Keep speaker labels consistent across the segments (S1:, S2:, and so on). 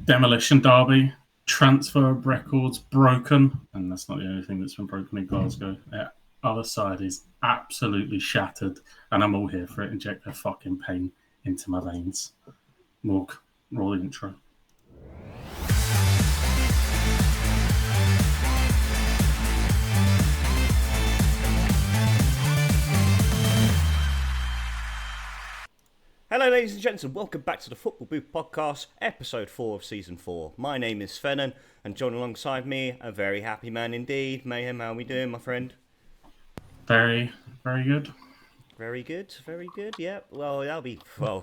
S1: Demolition Derby, transfer records broken, and that's not the only thing that's been broken in Glasgow. The other side is absolutely shattered, and I'm all here for it. Inject their fucking pain into my veins. Morg, roll the intro.
S2: Hello ladies and gents, and welcome back to the FootballPodcast, episode 4 of season 4. My name is Fennan, and joining alongside me, a very happy man indeed. Mayhem, how are we doing, my friend?
S1: Very, very good.
S2: Very good, yeah. Well,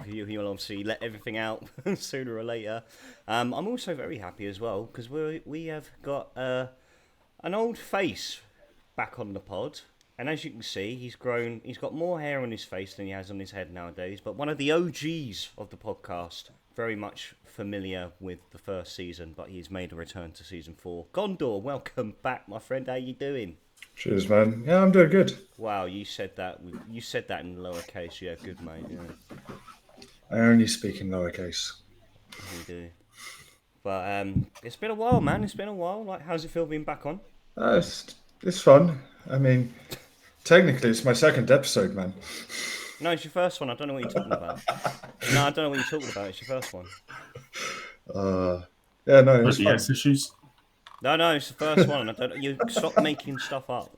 S2: you'll obviously let everything out sooner or later. I'm also very happy as well, because we have got an old face back on the pod. And as you can see, he's got more hair on his face than he has on his head nowadays. But one of the OGs of the podcast, very much familiar with the first season, but he's made a return to season 4. Gondor, welcome back, my friend. How you doing?
S3: Cheers, man. Yeah, I'm doing good.
S2: Wow, you said that in lowercase. Yeah, good, mate. Yeah.
S3: I only speak in lowercase.
S2: You do. But it's been a while, man. It's been a while. Like, how's it feel being back on?
S3: It's fun. I mean, technically, it's my second episode, man.
S2: No, it's your first one. I don't know what you're talking about. No, I don't know what you're talking about. It's your first one.
S3: Yeah, no, it was fun.
S1: Yes, issues.
S2: No, it's the first one. You stop making stuff up.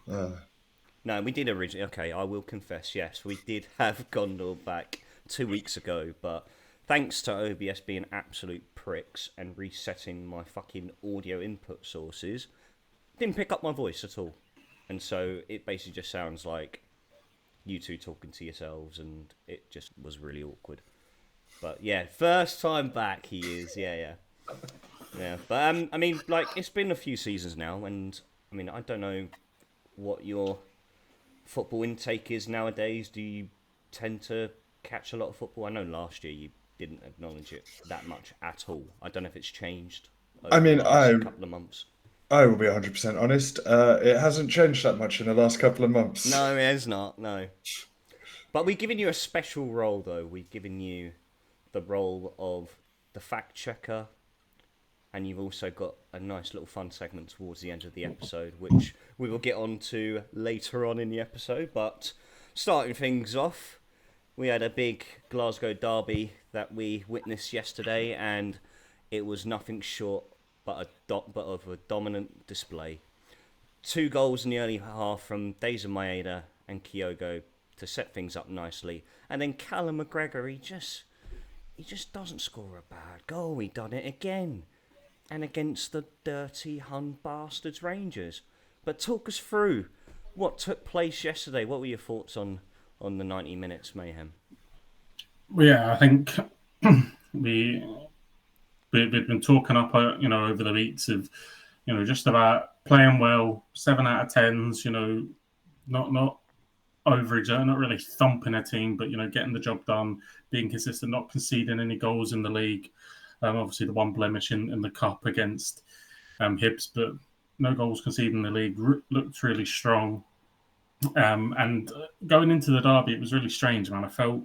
S2: No, we did originally. Okay, I will confess. Yes, we did have Gondor back 2 weeks ago, but thanks to OBS being absolute pricks and resetting my fucking audio input sources, didn't pick up my voice at all. And so it basically just sounds like you two talking to yourselves, and it just was really awkward. But yeah, first time back he is. Yeah. But I mean, like, it's been a few seasons now, and I mean, I don't know what your football intake is nowadays. Do you tend to catch a lot of football? I know last year you didn't acknowledge it that much at all. I don't know if it's changed over the last couple of months.
S3: I will be 100% honest. It hasn't changed that much in the last couple of months.
S2: No, it has not, no. But we've given you a special role, though. We've given you the role of the fact checker, and you've also got a nice little fun segment towards the end of the episode, which we will get on to later on in the episode. But starting things off, we had a big Glasgow derby that we witnessed yesterday, and it was nothing short but of a dominant display. 2 goals in the early half from Deza Maeda and Kyogo to set things up nicely, and then Callum McGregor, he just doesn't score a bad goal. He done it again, and against the dirty Hun bastards Rangers. But talk us through what took place yesterday. What were your thoughts on the 90 minutes, Mayhem?
S1: Well, yeah, I think we've been talking up, over the weeks of, just about playing well, 7 out of 10s, not overexerting, not really thumping a team, but, getting the job done, being consistent, not conceding any goals in the league. Obviously, the one blemish in the cup against Hibs, but no goals conceded in the league. Looked really strong. And going into the derby, it was really strange, man. I felt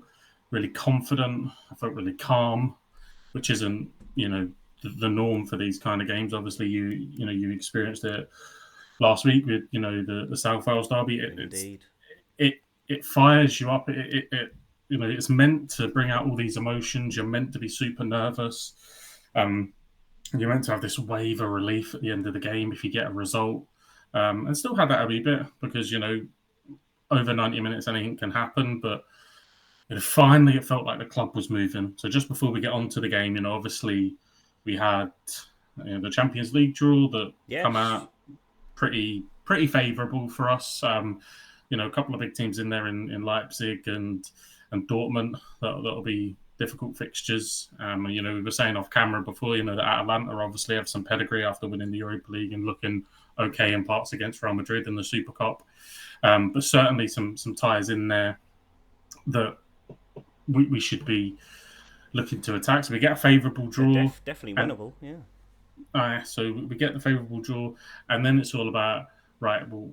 S1: really confident. I felt really calm, which isn't, the norm for these kind of games. Obviously, you experienced it last week with, the South Wales derby. It fires you up. It's meant to bring out all these emotions. You're meant to be super nervous. You're meant to have this wave of relief at the end of the game if you get a result. And still had that a wee bit because, over 90 minutes, anything can happen. But finally, it felt like the club was moving. So just before we get on to the game, obviously we had the Champions League draw that come out pretty favourable for us. A couple of big teams in there in Leipzig and Dortmund. That'll be difficult fixtures. We were saying off camera before, that Atalanta obviously have some pedigree after winning the Europa League and looking okay in parts against Real Madrid in the Super Cup. But certainly some ties in there that we should be looking to attack. So we get a favourable draw.
S2: Definitely winnable, yeah.
S1: So we get the favourable draw, and then it's all about, right, well,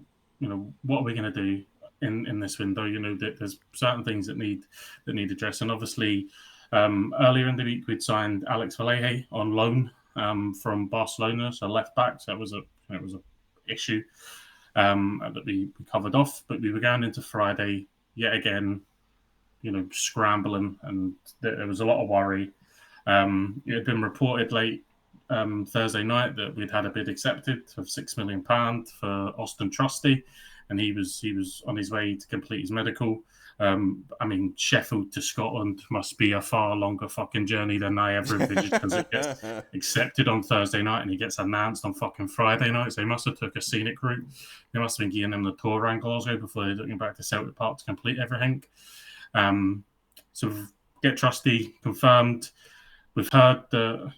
S1: what are we going to do in this window? There's certain things that need addressing. Obviously, Earlier in the week, we'd signed Alex Valleje on loan from Barcelona, so left back. So it was a issue that we covered off. But we were going into Friday yet again, scrambling, and there was a lot of worry. It had been reported late Thursday night that we'd had a bid accepted of £6 million for Austin Trusty, and he was on his way to complete his medical. Sheffield to Scotland must be a far longer fucking journey than I ever envisioned, because it gets accepted on Thursday night and he gets announced on fucking Friday night. So he must have took a scenic route. They must have been giving him the tour around Glasgow before they're looking back to Celtic Park to complete everything. So get Trusty confirmed. We've heard that,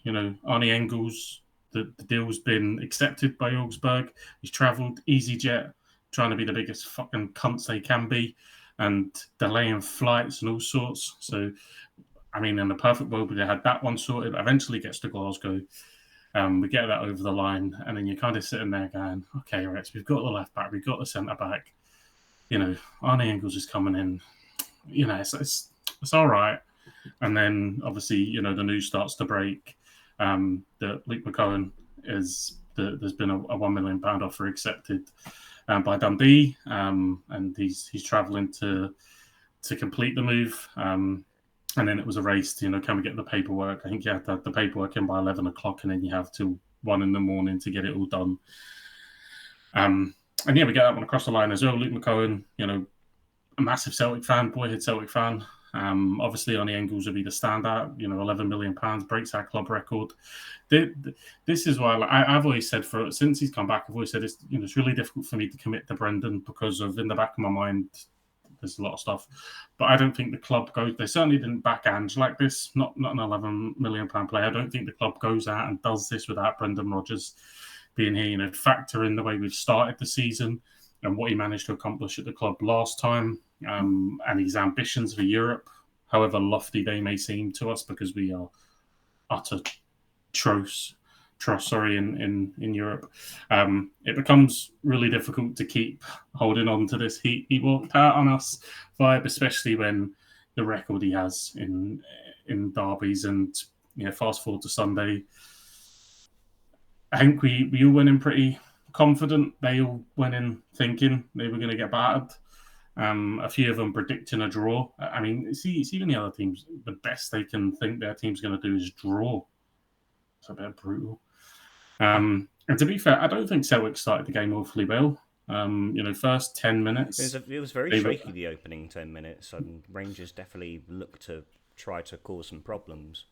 S1: Arne Engels, the deal's been accepted by Augsburg. He's travelled EasyJet, trying to be the biggest fucking cunts they can be, and delaying flights and all sorts. So, in the perfect world, we had that one sorted. Eventually gets to Glasgow. We get that over the line, and then you're kind of sitting there going, okay, right, so we've got the left back, we've got the centre back. Arne Engels is coming in. It's all right. And then, obviously, the news starts to break that Luke McCowan there's been a £1 million offer accepted by Dundee, and he's travelling to complete the move. And then it was a race to, can we get the paperwork? I think you have to have the paperwork in by 11 o'clock, and then you have till 1 in the morning to get it all done. And yeah, we get that one across the line as well. Luke McCowan, a massive Celtic fan, boyhood Celtic fan. Obviously, Arne Engels will be the standout. £11 million breaks our club record. This is why I've always said, since he's come back, I've always said it's really difficult for me to commit to Brendan, because of, in the back of my mind, there's a lot of stuff. But I don't think the club goes. They certainly didn't back Ange like this. Not an £11 million player. I don't think the club goes out and does this without Brendan Rodgers being here. Factor in the way we've started the season and what he managed to accomplish at the club last time. And his ambitions for Europe, however lofty they may seem to us, because we are utter trust in Europe. It becomes really difficult to keep holding on to this. He walked out on us vibe, especially when the record he has in derbies. And fast forward to Sunday, I think we all went in pretty confident. They all went in thinking they were going to get battered. A few of them predicting a draw. It's even the other teams, the best they can think their team's going to do is draw. It's a bit brutal. And to be fair, I don't think Celtic started the game awfully well. First 10 minutes.
S2: It was very shaky, the opening 10 minutes, and Rangers definitely looked to try to cause some problems.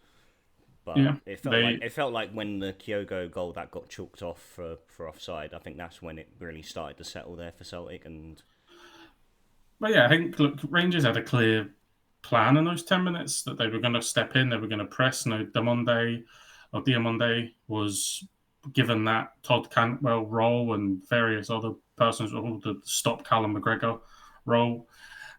S2: But yeah, it felt like when the Kyogo goal that got chalked off for offside, I think that's when it really started to settle there for Celtic.
S1: But yeah, I think Rangers had a clear plan in those 10 minutes that they were going to step in, they were going to press. Diamonde was given that Todd Cantwell role and various other persons all to stop Callum McGregor role.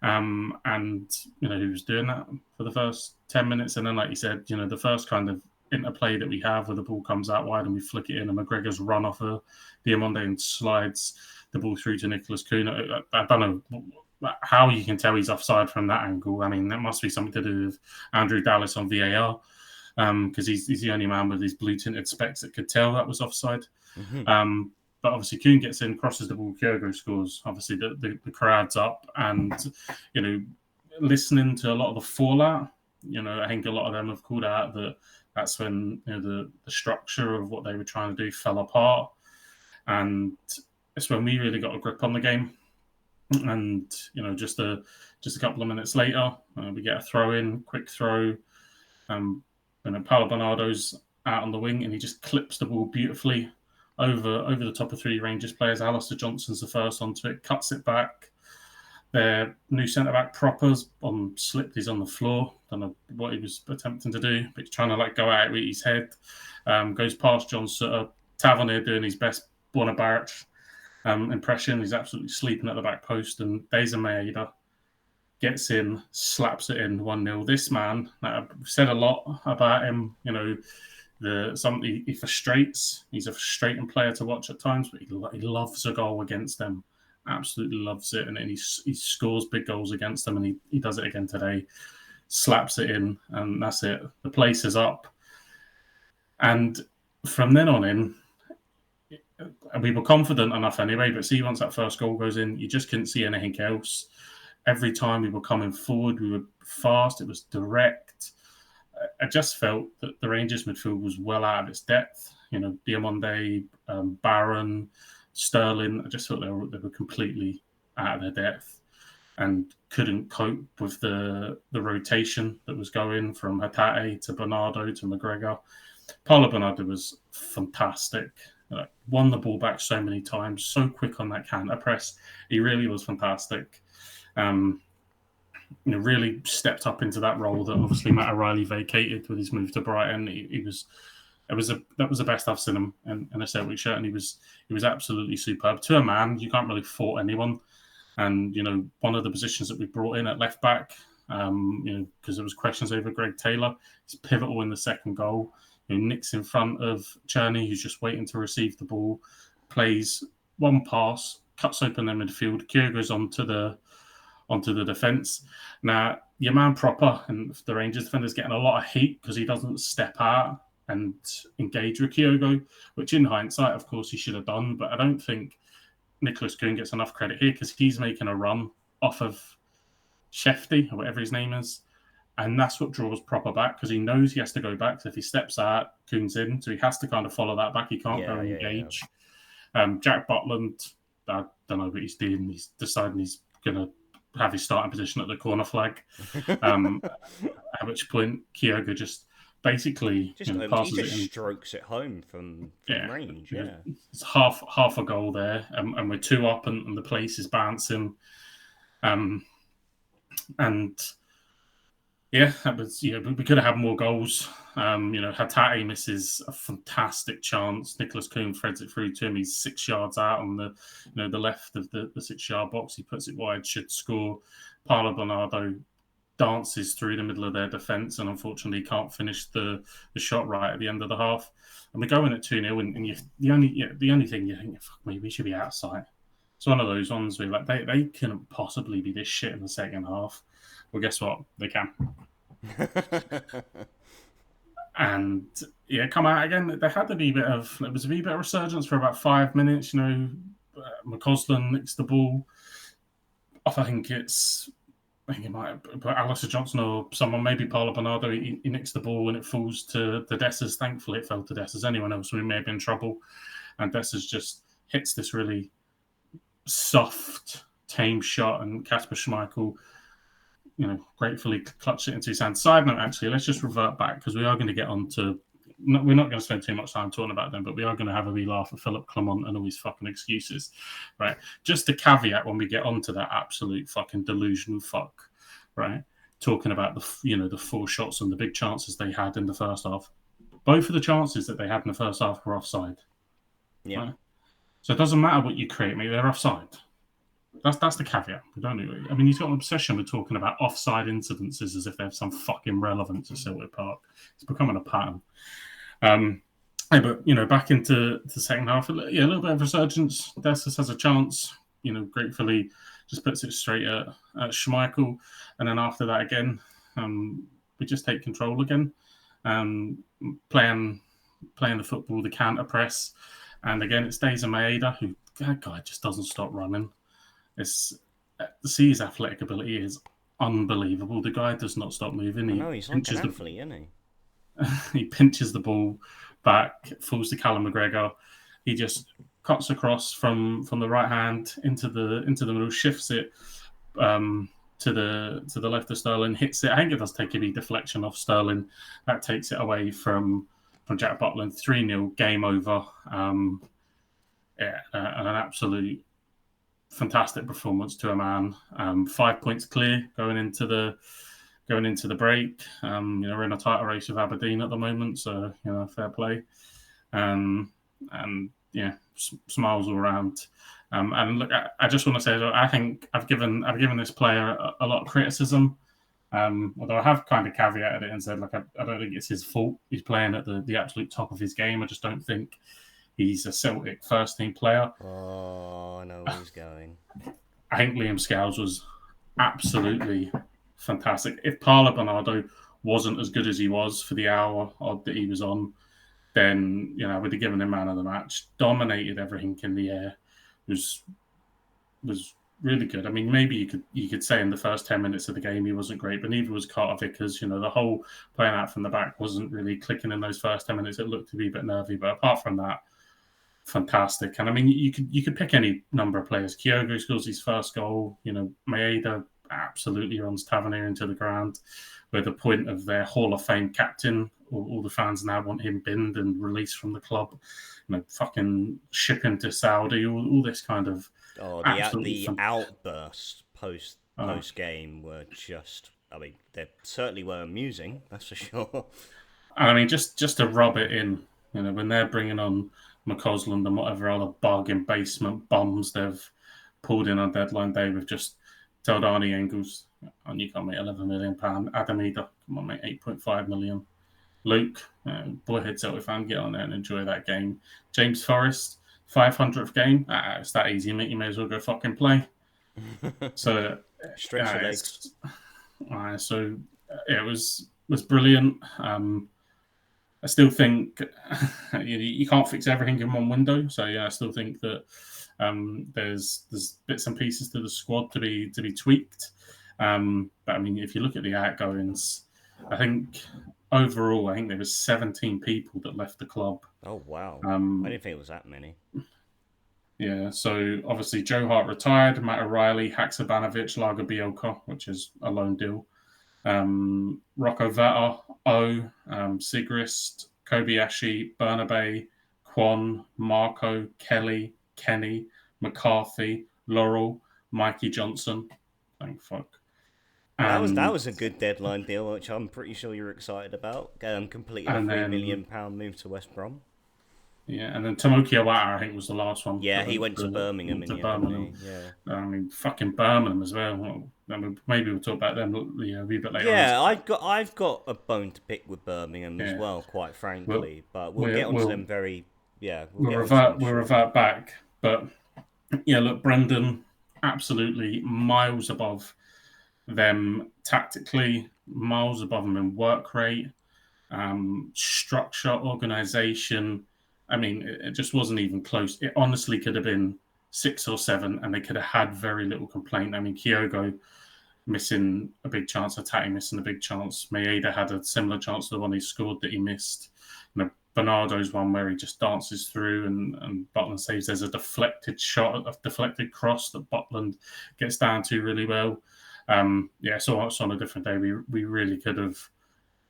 S1: And he was doing that for the first 10 minutes. And then, like you said, the first kind of interplay that we have where the ball comes out wide and we flick it in and McGregor's run off of Diamonde and slides the ball through to Nicholas Kuhn. I don't know how you can tell he's offside from that angle. That must be something to do with Andrew Dallas on VAR, because he's the only man with his blue tinted specs that could tell that was offside. Mm-hmm. But obviously Kuhn gets in, crosses the ball, Kyogo scores. Obviously the crowd's up, and listening to a lot of the fallout, I think a lot of them have called out that that's when the structure of what they were trying to do fell apart, and it's when we really got a grip on the game. And just a couple of minutes later, we get a quick throw. And Paulo Bernardo's out on the wing, and he just clips the ball beautifully over the top of three Rangers players. Alistair Johnson's the first onto it, cuts it back. Their new centre back Propper's slipped. He's on the floor. Don't know what he was attempting to do, but he's trying to go out with his head. Goes past John Sutter. Tavernier doing his best Borna Barrett impression. He's absolutely sleeping at the back post, and Deza Maeda gets in, slaps it in 1-0. This man, I've said a lot about him. He frustrates. He's a frustrating player to watch at times, but he loves a goal against them. Absolutely loves it, and he scores big goals against them, and he does it again today. slaps it in, and that's it. The place is up. And from then on in, we were confident enough anyway, but see, once that first goal goes in, you just couldn't see anything else. Every time we were coming forward, we were fast, it was direct. I just felt that the Rangers midfield was well out of its depth. Diamonde, Barron, Sterling, I just thought they were completely out of their depth and couldn't cope with the rotation that was going from Hatate to Bernardo to McGregor. Paulo Bernardo was fantastic. Won the ball back so many times, so quick on that counter press. He really was fantastic. Really stepped up into that role that obviously Matt O'Reilly vacated with his move to Brighton. That was the best I've seen him in a Celtic shirt, and he was absolutely superb. To a man, you can't really fault anyone. And one of the positions that we brought in at left back, because there was questions over Greg Taylor, he's pivotal in the second goal. Nick's in front of Cherney, who's just waiting to receive the ball, plays one pass, cuts open their midfield. Kyogo's onto the defence. Now, your man Proper and the Rangers defender's getting a lot of heat because he doesn't step out and engage with Kyogo, which in hindsight, of course, he should have done. But I don't think Nicholas Kuhn gets enough credit here because he's making a run off of Shefty, or whatever his name is. And that's what draws Proper back because he knows he has to go back. So if he steps out, Kuhn's in. So he has to kind of follow that back. He can't go and engage. Yeah. Jack Butland, I don't know what he's doing. He's deciding he's going to have his starting position at the corner flag. At which point, Kyogo just basically passes
S2: it in. Strokes it home from range. Yeah.
S1: It's half a goal there. And we're 2 up and the place is bouncing. And... yeah, that was, we could have had more goals. Hatate misses a fantastic chance. Nicholas Kuhn threads it through to him. He's 6 yards out on the left of the 6-yard box. He puts it wide, should score. Paulo Bernardo dances through the middle of their defence and unfortunately can't finish the shot right at the end of the half. And we go in at 2-0 and the only thing you think, fuck me, we should be outside. It's one of those ones where they couldn't possibly be this shit in the second half. Well, guess what? They can. And come out again. They had a wee bit of resurgence for about 5 minutes. McCausland nicks the ball. I think it might put Alistair Johnson or someone, maybe Paulo Bernardo. He nicks the ball and it falls to Dessers. Thankfully, it fell to Dessers. Anyone else, we may have been in trouble. And Dessers just hits this really soft, tame shot, and Kasper Schmeichel gratefully clutched it into his hand. Side note, actually, let's just revert back because we are going to get on to... we're not going to spend too much time talking about them, but we are going to have a wee laugh at Philip Clement and all his fucking excuses, right? Just a caveat when we get onto that absolute fucking delusional fuck, right? Talking about the 4 shots and the big chances they had in the first half. Both of the chances that they had in the first half were offside.
S2: Yeah.
S1: Right? So it doesn't matter what you create, mate. They're offside. That's the caveat. We don't do it. I mean, he's got an obsession with talking about offside incidences as if they have some fucking relevance to Celtic Park. It's becoming a pattern. But back into the second half, a little bit of resurgence. Dessers has a chance. Gratefully just puts it straight at Schmeichel, and then after that again, we just take control again, playing the football, the counter press, and again it stays in Maeda, who that guy just doesn't stop running. His athletic ability is unbelievable. The guy does not stop moving.
S2: He's like an athlete, isn't he?
S1: He pinches the ball back, falls to Callum McGregor. He just cuts across from the right hand into the middle, shifts it to the left of Sterling, hits it. I think it does take a big deflection off Sterling. That takes it away from Jack Butland. 3-0, game over. And an absolute fantastic performance to a man. 5 points clear going into the break. We're in a title race with Aberdeen at the moment, so fair play. And smiles all around. And look, I just want to say that I think I've given this player a lot of criticism. Although I have kind of caveated it and said, like, I don't think it's his fault. He's playing at the absolute top of his game. I just don't think he's a Celtic first-team player.
S2: Oh, I know where he's going.
S1: I think Liam Scales was absolutely fantastic. If Paolo Bernardo wasn't as good as he was for the hour odd that he was on, then I would have given him man of the match. Dominated everything in the air. Was really good. I mean, maybe you could say in the first 10 minutes of the game he wasn't great, but neither was Carter Vickers. The whole playing out from the back wasn't really clicking in those first 10 minutes. It looked to be a bit nervy, but apart from that, fantastic. And I mean, you could pick any number of players. Kyogo scores his first goal. Maeda absolutely runs Tavernier into the ground. We're the point of their Hall of Fame captain. All the fans now want him binned and released from the club. Fucking ship him to Saudi. All this kind of.
S2: Oh, the outbursts post game were just. I mean, they certainly were amusing. That's for sure.
S1: I mean, just to rub it in, when they're bringing on McCausland and whatever other bargain basement bums they've pulled in on deadline day, we've just told Arne Engels, you can't make £11 million. Adam Eder, come on, mate, 8.5 million. Luke, boyhood Celtic fan, get on there and enjoy that game. James Forrest, 500th game. It's that easy, mate. You may as well go fucking play. So
S2: stretch your legs.
S1: So it was brilliant. I still think you can't fix everything in one window. So I still think that there's bits and pieces to the squad to be tweaked. But I mean, if you look at the outgoings, I think overall, there was 17 people that left the club.
S2: Oh wow! I didn't think it was that many.
S1: Yeah, so obviously Joe Hart retired, Matt O'Reilly, Haksabanovic, Lager Bielka, which is a loan deal. Rocco Vetta, Sigrist, Kobayashi, Bernabe, Kwon, Marco, Kelly, Kenny, McCarthy, Laurel, Mikey Johnson. Thank fuck.
S2: That was a good deadline deal, which I'm pretty sure you're excited about. Completed a £3 million move to West Brom.
S1: Yeah, and then Tomoki Iwata, I think, was the last one.
S2: Yeah, he went to Birmingham.
S1: Yeah. I mean, fucking Birmingham as well. I mean, maybe we'll talk about them a bit later.
S2: Yeah, I've got a bone to pick with Birmingham as well, quite frankly. But we'll get onto them very. Yeah,
S1: we'll revert back. But yeah, look, Brendan, absolutely miles above them tactically, miles above them in work rate, structure, organisation. I mean, it just wasn't even close. It honestly could have been 6 or 7, and they could have had very little complaint. I mean, Kyogo missing a big chance, Atati missing a big chance. Maeda had a similar chance to the one he scored that he missed. Bernardo's one where he just dances through and Butland saves. There's a deflected shot, a deflected cross that Butland gets down to really well. So on a different day, we really could have.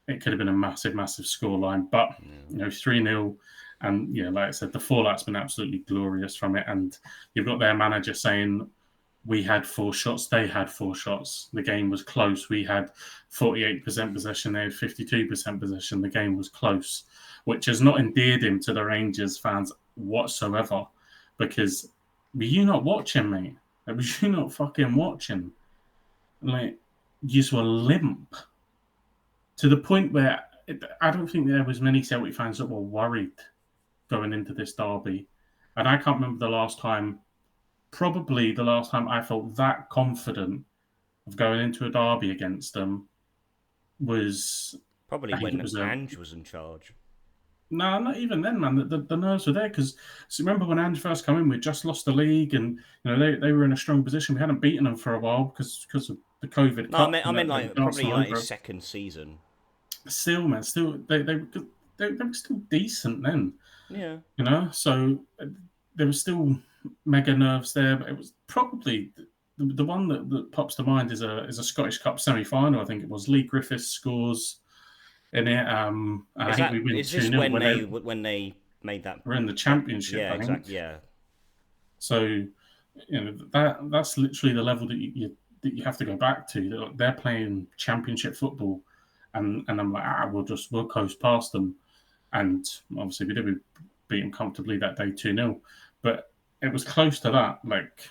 S1: It could have been a massive, massive scoreline, but 3-0. And like I said, the fallout's been absolutely glorious from it. And you've got their manager saying, we had 4 shots, they had 4 shots. The game was close. We had 48% possession, they had 52% possession. The game was close, which has not endeared him to the Rangers fans whatsoever. Because were you not watching, mate? Was you not fucking watching? Like, you just were limp. To the point where I don't think there was many Celtic fans that were worried going into this derby. And I can't remember the last time I felt that confident of going into a derby against them was...
S2: Probably when Ange was in charge.
S1: No, not even then, man. The nerves were there because remember when Ange first came in, we just lost the league and they were in a strong position. We hadn't beaten them for a while because of the COVID.
S2: No, I mean like probably like his second season.
S1: Still, man, they were still decent then.
S2: Yeah.
S1: So there was still mega nerves there, but it was probably the one that pops to mind is a Scottish Cup semi-final. I think it was. Lee Griffiths scores in it. I think we win 2-0
S2: when they made that.
S1: We're in the championship.
S2: Yeah,
S1: I think.
S2: Exactly. Yeah.
S1: So that's literally the level that you have to go back to. They're playing championship football. And I'm like, we'll coast past them. And obviously we did beat them comfortably that day 2-0. But it was close to that. Like,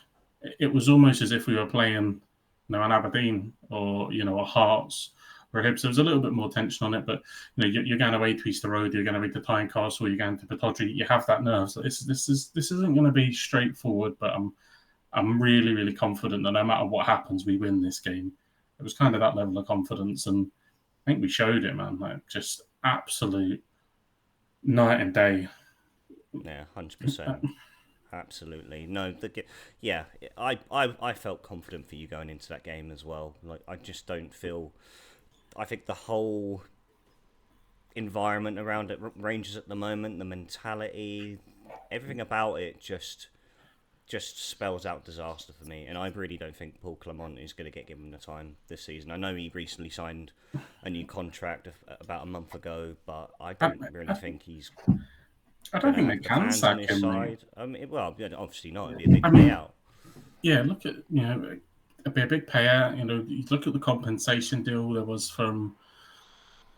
S1: it was almost as if we were playing an Aberdeen or, a Hearts or Hibs. There was a little bit more tension on it. But, you're going away to Easter Road, you're going away to Tynecastle, you're going to Pittodrie. You have that nerve. So this isn't going to be straightforward. But I'm really, really confident that no matter what happens, we win this game. It was kind of that level of confidence, and I think we showed it, man. Like, just absolute night and day.
S2: Yeah, 100%. Absolutely. No, yeah, I felt confident for you going into that game as well. Like, I just don't feel. I think the whole environment around it, Rangers at the moment, the mentality, everything about it just spells out disaster for me. And I really don't think Paul Clement is going to get given the time this season. I know he recently signed a new contract about a month ago, but I don't really think he's
S1: I
S2: going
S1: don't
S2: to
S1: think they
S2: have the
S1: can
S2: fans on
S1: sack
S2: his
S1: him, mate.
S2: side. Well, obviously not. It'd be a big
S1: I mean,
S2: payout.
S1: Yeah, look at, it'd be a big payout. You look at the compensation deal there was from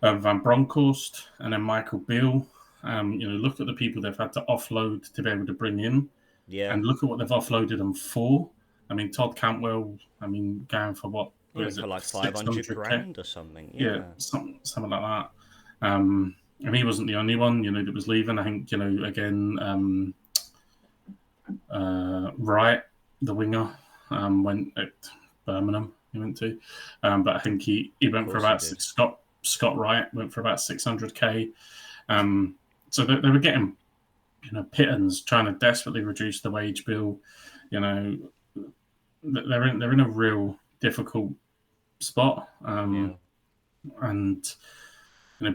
S1: Van Bronckhorst and then Michael Beale. Look at the people they've had to offload to be able to bring in,
S2: Yeah.
S1: and look at what they've offloaded them for. I mean, Todd Cantwell, going for what?
S2: He went for like 500 grand or something. Yeah.
S1: Something like that. And he wasn't the only one, that was leaving. I think, again, Wright, the winger, went at Birmingham. He went to, but I think he went for about Scott Wright went for about 600k. So they were getting, pittance, trying to desperately reduce the wage bill. They're in a real difficult spot, and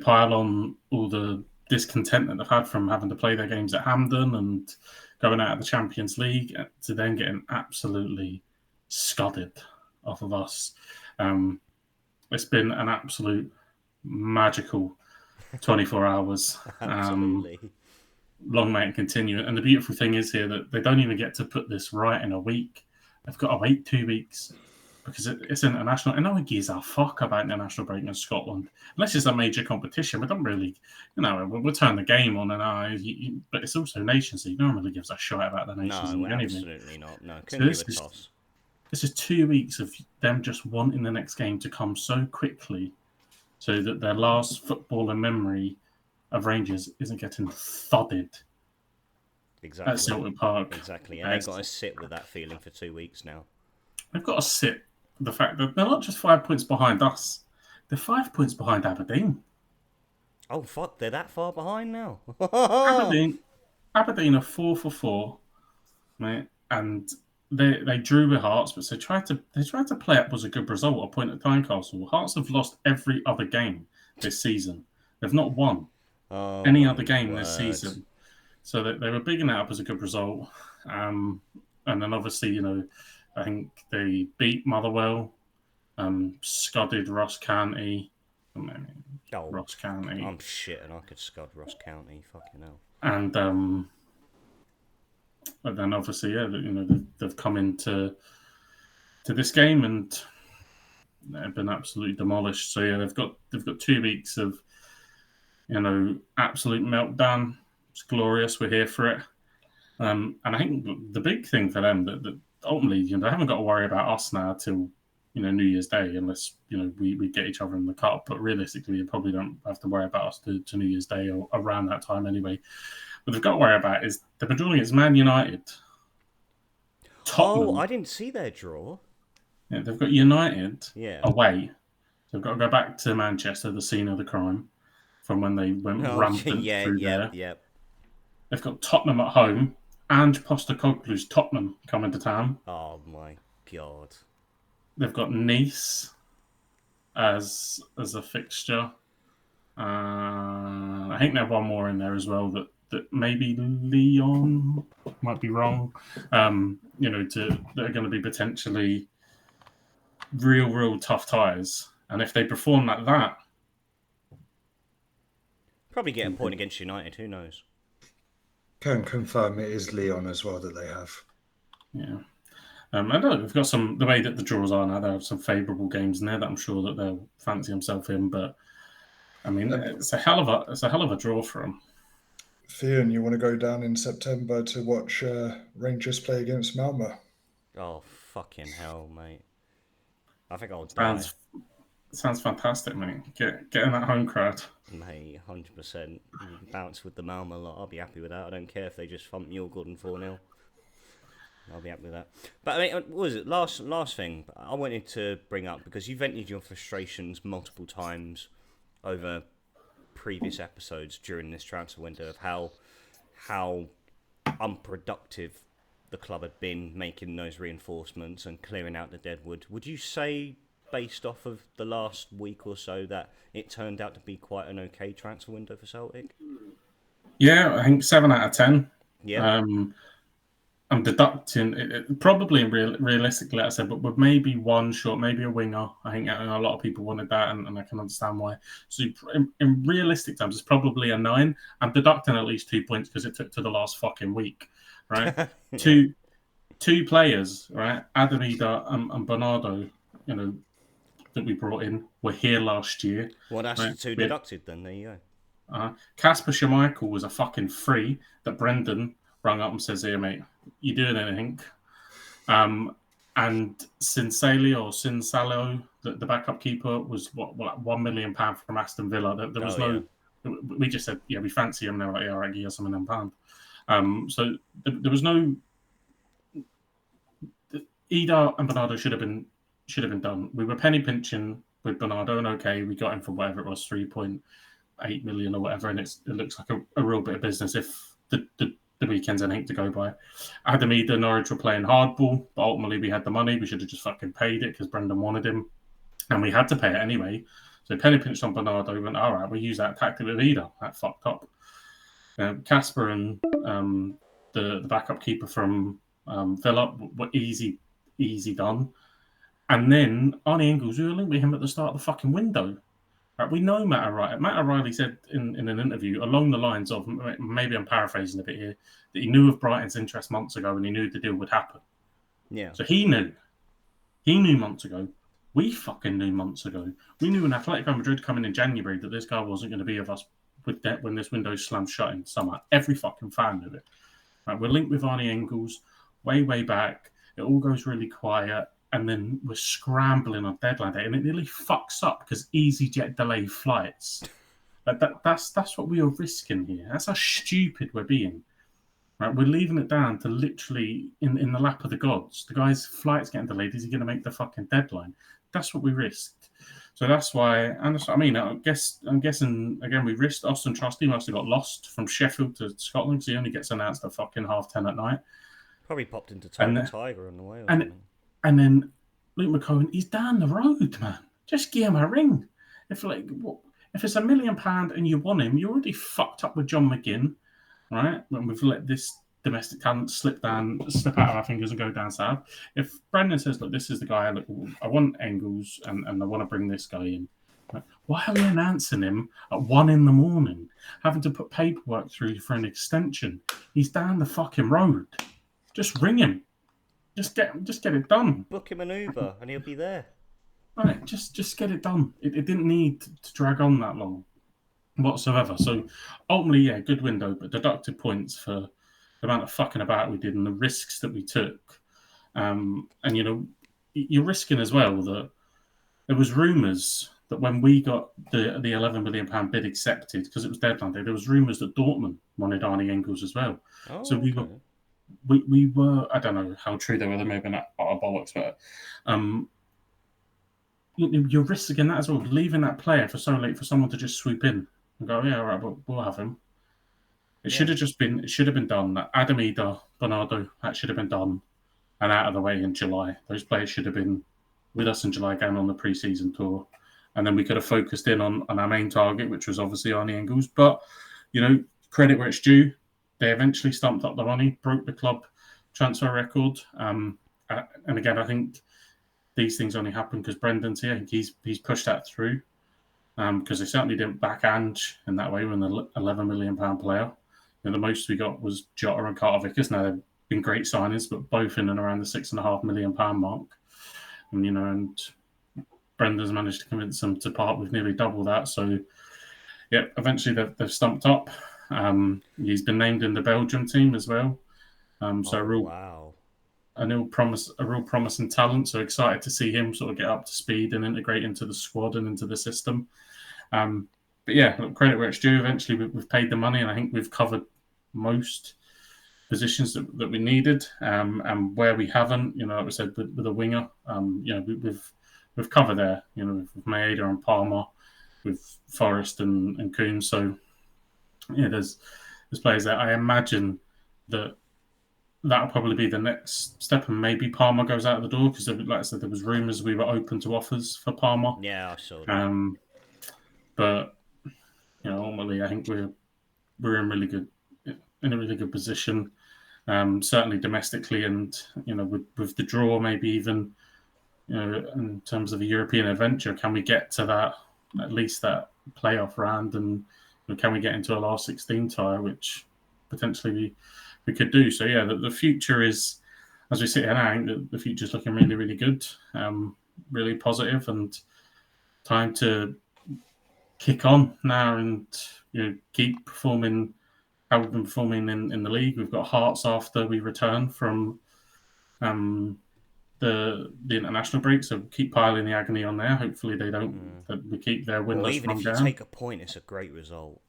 S1: pile on all the discontent that they've had from having to play their games at Hampden and going out of the Champions League to then getting absolutely scudded off of us. It's been an absolute magical 24 hours.
S2: Absolutely.
S1: Long may it continue. And the beautiful thing is here that they don't even get to put this right in a week. They've got to wait 2 weeks because it's international. And no one gives a fuck about international break in Scotland. Unless it's a major competition, we don't really, we'll turn the game on but it's also Nations League. No one really gives a shit about the Nations League anyway.
S2: Absolutely not. No, couldn't give a toss.
S1: This is 2 weeks of them just wanting the next game to come so quickly so that their last football in memory of Rangers isn't getting thudded at Celtic Park.
S2: Exactly. And they've got to sit with that feeling for 2 weeks now.
S1: They've got to sit with the fact that they're not just 5 points behind us, they're 5 points behind Aberdeen.
S2: Oh, fuck, they're that far behind now.
S1: Aberdeen are 4 for 4, right? And they drew with Hearts, but they tried to play up was a good result, a point at Tynecastle. Hearts have lost every other game this season. They've not won any other game this season. So they were bigging that up as a good result. And then obviously, I think they beat Motherwell, scudded Ross County. Ross County.
S2: I'm shit and I could scud Ross County. Fucking hell.
S1: And but then obviously, they've come into this game and they've been absolutely demolished. So yeah, they've got 2 weeks of absolute meltdown. It's glorious. We're here for it. And I think the big thing for them that ultimately, they haven't got to worry about us now till New Year's Day, unless we get each other in the cup. But realistically, you probably don't have to worry about us to New Year's Day or around that time anyway. What they've got to worry about is they've been drawing against Man United. Tottenham.
S2: Oh, I didn't see their draw.
S1: Yeah, they've got United away. So they've got to go back to Manchester, the scene of the crime, from when they went rampant through there.
S2: Yep.
S1: They've got Tottenham at home and Postecoglou's Tottenham coming to town.
S2: Oh my god.
S1: They've got Nice as a fixture. I think there's one more in there as well that maybe Lyon might be wrong. That are going to be potentially real tough ties. And if they perform like that,
S2: probably get a point against United. Who knows?
S3: Can confirm it is Lyon as well that they have.
S1: Yeah. I don't know. We've got the way that the draws are now, they have some favourable games in there that I'm sure that they'll fancy themselves in. But I mean, it's a hell of a draw for them.
S3: Theon, you want to go down in September to watch Rangers play against Malmö?
S2: Oh, fucking hell, mate. I think I'll die.
S1: Sounds fantastic, mate. Get in that home crowd.
S2: Mate, 100%. Bounce with the Malmö lot. I'll be happy with that. I don't care if they just thump Mjolgården 4-0. I'll be happy with that. But I mean, what was it? Last thing I wanted to bring up, because you vented your frustrations multiple times over previous episodes during this transfer window of how unproductive the club had been making those reinforcements and clearing out the deadwood. Would you say, based off of the last week or so, that it turned out to be quite an okay transfer window for Celtic?
S1: Yeah, I think 7 out of 10.
S2: Yeah.
S1: I'm deducting probably realistically, like I said, but with maybe one short, maybe a winger. I think a lot of people wanted that, and I can understand why. So in realistic terms, it's probably a 9. I'm deducting at least 2 points because it took to the last fucking week, right?
S2: Yeah.
S1: Two players, right? Adamida and Bernardo, that we brought in were here last year.
S2: Well, that's
S1: right?
S2: 2 deducted then. There you go.
S1: Kasper Schmeichel was a fucking free that Brendan rang up and says, "Here, mate, you doing anything?" And Sinsalo, the backup keeper, was what £1 million from Aston Villa. There was we just said, yeah, we fancy him now. Like, yeah, all right, give us £1 million. So there was no. Ida and Bernardo should have been done. We were penny pinching with Bernardo, and okay, we got him for whatever it was, 3.8 million or whatever, and it looks like a real bit of business if the weekend's anything to go by. Adamida, Norwich were playing hardball, but ultimately we had the money. We should have just fucking paid it because Brendan wanted him, and we had to pay it anyway. So penny pinched on Bernardo, we went, all right, we'll use that tactic with Ida. That fucked up. Kasper and the backup keeper from Villa were easy done. And then Arne Engels, we were linked with him at the start of the fucking window. Right, we know Matt O'Reilly. Matt O'Reilly said in an interview along the lines of, maybe I'm paraphrasing a bit here, that he knew of Brighton's interest months ago and he knew the deal would happen.
S2: Yeah.
S1: So he knew. He knew months ago. We fucking knew months ago. We knew in Atletico Madrid coming in January that this guy wasn't going to be with us with that when this window slammed shut in summer. Every fucking fan knew it. Right, we're linked with Arne Engels way back. It all goes really quiet. And then we're scrambling on deadline day, and it nearly fucks up because EasyJet delayed flights. That's what we are risking here. That's how stupid we're being. Right, we're leaving it down to literally in the lap of the gods. The guy's flight's getting delayed. Is he going to make the fucking deadline? That's what we risked. So that's why. And that's what I mean. I'm guessing again we risked. Austin Trusty must have got lost from Sheffield to Scotland because he only gets announced at fucking 10:30 at night.
S2: Probably popped into Tiger on the way.
S1: And then Luke McCowan, he's down the road, man. Just give him a ring. If it's £1 million and you want him, you're already fucked up with John McGinn, right? When we've let this domestic talent slip out of our fingers and go down south. If Brendan says, look, this is the guy, look, I want Engels and I want to bring this guy in. Right? Why are we announcing him at 1 a.m, having to put paperwork through for an extension? He's down the fucking road. Just ring him. Just get it done.
S2: Book him an Uber and he'll be there.
S1: Right, just get it done. It didn't need to drag on that long whatsoever. So ultimately, yeah, good window, but deducted points for the amount of fucking about we did and the risks that we took. And you're risking as well that there was rumours that when we got the £11 million bid accepted, because it was deadline day, there was rumours that Dortmund wanted Arne Engels as well.
S2: Oh,
S1: so we
S2: okay.
S1: We were, I don't know how true they were, they may have been bollocks, but you're risking that as well, leaving that player for so late for someone to just swoop in and go, yeah, all right, we'll have him. It should have been done. That Adamida, Bernardo, that should have been done and out of the way in July. Those players should have been with us in July going on the pre-season tour. And then we could have focused in on our main target, which was obviously Arne Engels. But, credit where it's due. They eventually stumped up the money, broke the club transfer record. And again, I think these things only happen because Brendan's here. I think he's pushed that through because they certainly didn't backhand in that way when the £11 million player. The most we got was Jota and Carter Vickers. Now, they've been great signings, but both in and around the £6.5 million mark. And Brendan's managed to convince them to part with nearly double that. So, yeah, eventually they've stumped up. He's been named in the Belgium team as well. A real promising talent. So excited to see him sort of get up to speed and integrate into the squad and into the system. But yeah, credit where it's due. Eventually, we've paid the money, and I think we've covered most positions that we needed, and where we haven't, like we said, with a winger, we've covered there, with Maeda and Palmer, with Forrest and Coons. So there's players there. I imagine that'll probably be the next step, and maybe Palmer goes out of the door because, like I said, there was rumours we were open to offers for Palmer.
S2: Yeah, I saw that.
S1: But ultimately, I think we're in a really good position. Certainly domestically, and with the draw, maybe even in terms of a European adventure, can we get to that, at least that playoff round, and can we get into a last 16 tie, which potentially we could do. So yeah, the future is, as we sit here now, I think the future is looking really, really good, really positive, and time to kick on now and keep performing how we've been performing in the league. We've got Hearts after we return from the international break, so keep piling the agony on there. Hopefully they don't. That we keep their winless
S2: even
S1: run
S2: if you
S1: down.
S2: take a point, it's a great result.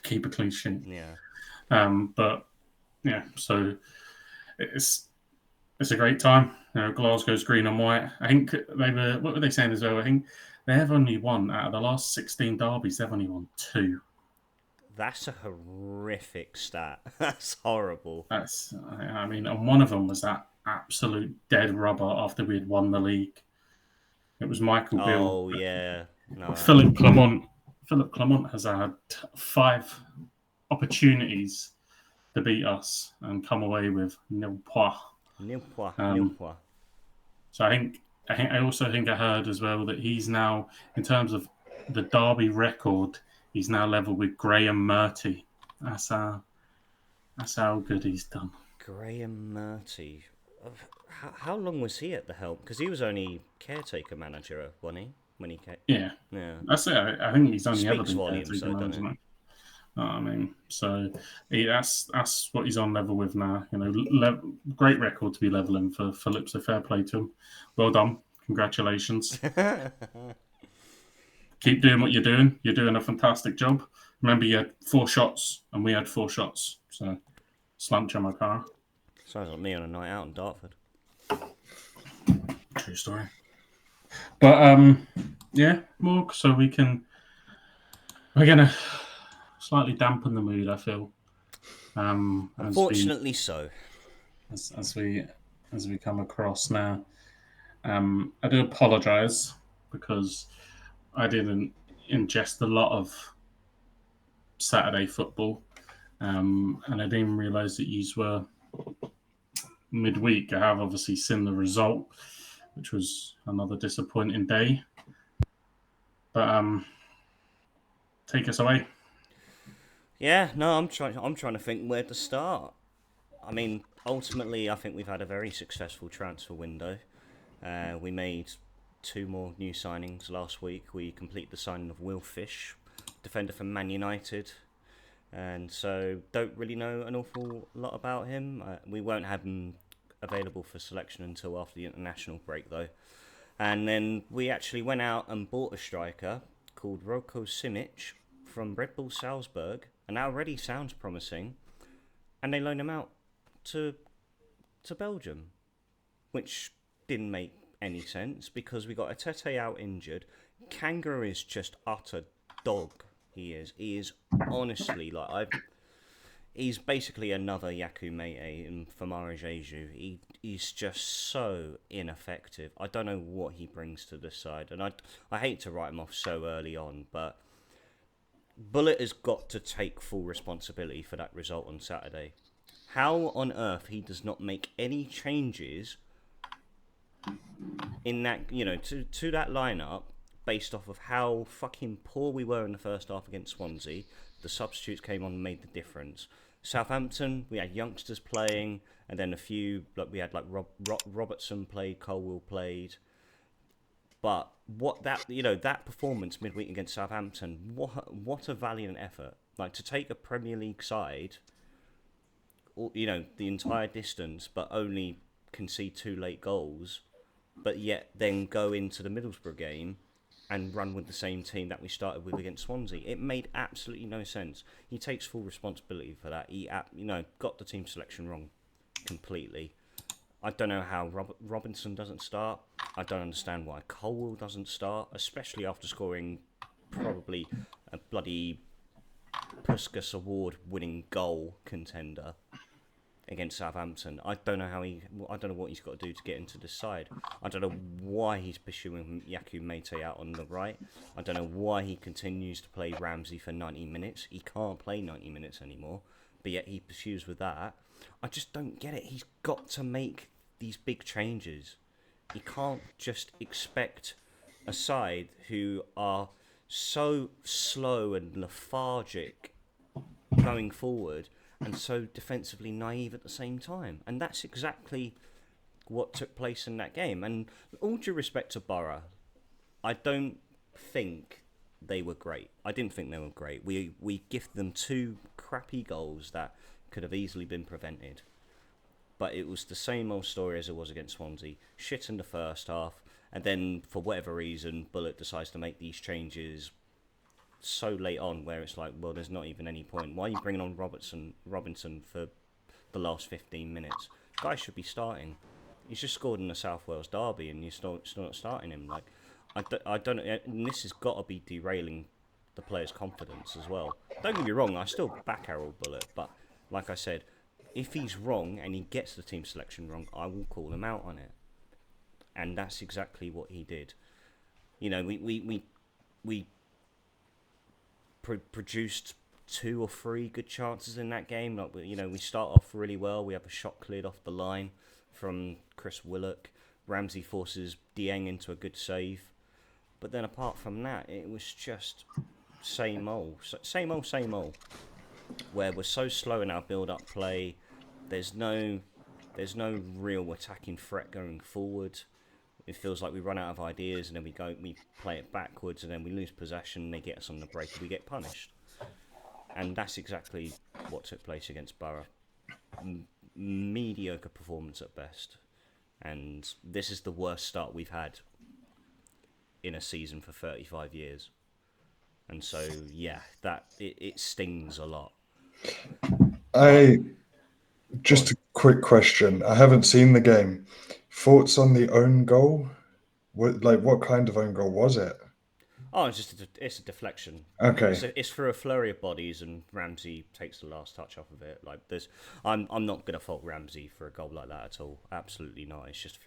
S1: Keep a clean sheet.
S2: Yeah.
S1: But yeah, so it's a great time. Glasgow's green and white. I think what were they saying as well? I think they have only won out of the last 16 derbies. They've only won 2.
S2: That's a horrific stat. That's horrible.
S1: And one of them was that absolute dead rubber after we had won the league. It was Michael Beale.
S2: Oh yeah. No.
S1: Philip Clement has had 5 opportunities to beat us and come away with nil point.
S2: Nil point.
S1: So I also think I heard as well that he's now, in terms of the derby record, he's now level with Graham Murty. That's how good he's done.
S2: Graham Murty. How long was he at the helm? Because he was only caretaker manager, wasn't he? When he came.
S1: Yeah. That's it. I think he's only ever been caretaker manager. So that's what he's on level with now. Great record to be leveling for Philip. So fair play to him. Well done. Congratulations. Keep doing what you're doing. You're doing a fantastic job. Remember, you had 4 shots and we had 4 shots. So slunch on my car.
S2: Sounds like me on a night out in Dartford.
S1: True story. But yeah, Morg. So we're gonna slightly dampen the mood, I feel.
S2: Unfortunately,
S1: as we come across now. I do apologise because I didn't ingest a lot of Saturday football, and I didn't even realise that you were midweek. I have obviously seen the result, which was another disappointing day. But take us away.
S2: Yeah, no, I'm trying to think where to start. I mean, ultimately, I think we've had a very successful transfer window. We made 2 more new signings last week. We completed the signing of Will Fish, defender from Man United, and so don't really know an awful lot about him. We won't have him available for selection until after the international break, though. And then we actually went out and bought a striker called Roko Simic from Red Bull Salzburg, and that already sounds promising. And they loaned him out to Belgium, which didn't make any sense because we got Atete out injured. Kanga is just utter dog. He is honestly he's basically another Yaku Mete and Famara Jeju. He's just so ineffective. I don't know what he brings to the side, and I hate to write him off so early on, but Bullet has got to take full responsibility for that result on Saturday. How on earth he does not make any changes in that, to that lineup based off of how fucking poor we were in the first half against Swansea. The substitutes came on and made the difference. Southampton, we had youngsters playing, and then a few, we had Robertson played, Colwell played. But that performance midweek against Southampton, what a valiant effort! To take a Premier League side, the entire distance, but only concede 2 late goals, but yet then go into the Middlesbrough game and run with the same team that we started with against Swansea. It made absolutely no sense. He takes full responsibility for that. He, got the team selection wrong completely. I don't know how Robinson doesn't start. I don't understand why Colwell doesn't start, especially after scoring probably a bloody Puskas Award-winning goal contender against Southampton. I don't know what he's got to do to get into the side. I don't know why he's pursuing Yaku Mate out on the right. I don't know why he continues to play Ramsey for 90 minutes. He can't play 90 minutes anymore, but yet he pursues with that. I just don't get it. He's got to make these big changes. He can't just expect a side who are so slow and lethargic going forward and so defensively naive at the same time. And that's exactly what took place in that game. And all due respect to Borough, I don't think they were great. I didn't think they were great. We gifted them 2 crappy goals that could have easily been prevented. But it was the same old story as it was against Swansea. Shit in the first half, and then for whatever reason, Bullock decides to make these changes so late on, where it's like, well, there's not even any point. Why are you bringing on Robinson for the last 15 minutes? Guy should be starting. He's just scored in the South Wales derby, and you're still not starting him. Like, I don't. And this has got to be derailing the players' confidence as well. Don't get me wrong, I still back Errol Bullock, but like I said, if he's wrong and he gets the team selection wrong, I will call him out on it. And that's exactly what he did. You know, we produced 2 or 3 good chances in that game. Like, you know, we start off really well. We have a shot cleared off the line from Chris Willock. Ramsey forces Dieng into a good save. But then apart from that, it was just same old. Where we're so slow in our build-up play. There's no real attacking threat going forward. It feels like we run out of ideas, and then we play it backwards, and then we lose possession. They get us on the break, and we get punished. And that's exactly what took place against Borough. Mediocre performance at best, and this is the worst start we've had in a season for 35 years. And so, yeah, it stings a lot.
S3: Just a quick question. I haven't seen the game. Thoughts on the own goal? What kind of own goal was it?
S2: Oh, it's a deflection.
S3: Okay.
S2: It's for a flurry of bodies, and Ramsey takes the last touch off of it. Like, I'm not gonna fault Ramsey for a goal like that at all. Absolutely not. It's just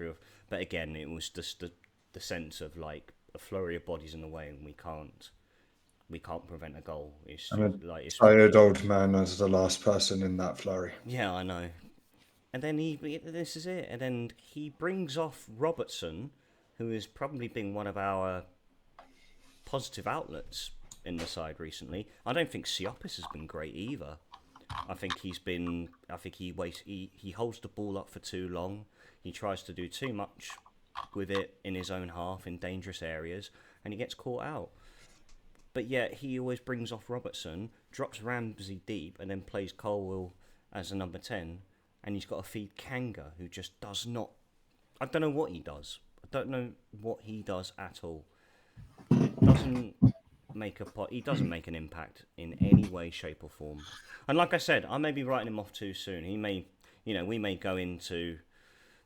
S2: but again, it was just the sense of like a flurry of bodies in the way, and we can't prevent a goal. It's
S3: tired old man as the last person in that flurry.
S2: Yeah, I know. And then this is it. And then he brings off Robertson, who has probably been one of our positive outlets in the side recently. I don't think Siopis has been great either. I think he holds the ball up for too long. He tries to do too much with it in his own half in dangerous areas, and he gets caught out. But yet he always brings off Robertson, drops Ramsey deep, and then plays Colwell as a number 10, and he's got to feed Kanga, who just does not... I don't know what he does. I don't know what he does at all. He doesn't make an impact in any way, shape, or form. And like I said, I may be writing him off too soon. We may go into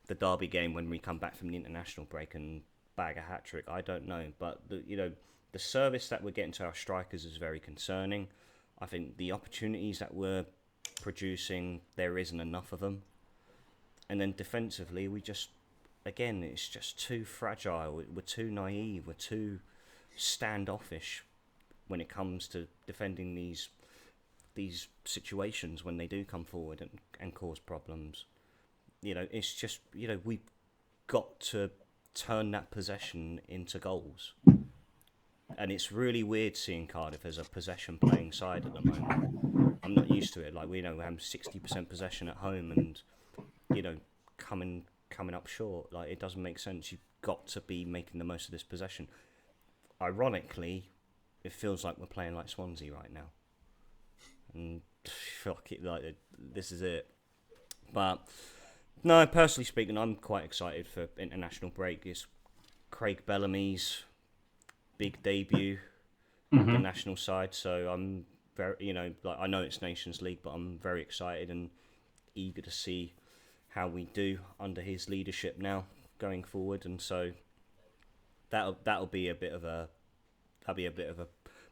S2: the derby game when we come back from the international break and bag a hat-trick. I don't know. But, the service that we're getting to our strikers is very concerning. I think the opportunities that we're producing, there isn't enough of them. And then defensively, it's just too fragile. We're too naive. We're too standoffish when it comes to defending these situations when they do come forward and cause problems. It's just, we've got to turn that possession into goals. And it's really weird seeing Cardiff as a possession playing side at the moment. I'm not used to it. Like, we have 60% possession at home and, coming up short. Like, it doesn't make sense. You've got to be making the most of this possession. Ironically, it feels like we're playing like Swansea right now. And fuck it, like, this is it. But, no, personally speaking, I'm quite excited for international break. It's Craig Bellamy's big debut at the national side. So I'm very, I know it's Nations League, but I'm very excited and eager to see how we do under his leadership now going forward. And so that'll be a bit of a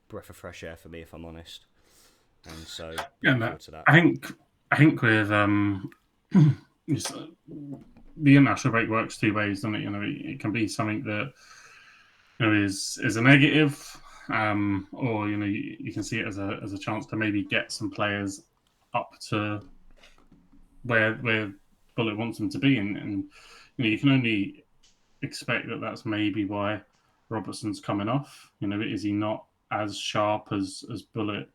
S2: breath of fresh air for me, if I'm honest. And so looking forward to that.
S1: I think with the international break works two ways, doesn't it? It can be something that is a negative, or you can see it as a chance to maybe get some players up to where Bullet wants them to be, and you can only expect that that's maybe why Robertson's coming off. Is he not as sharp as Bullet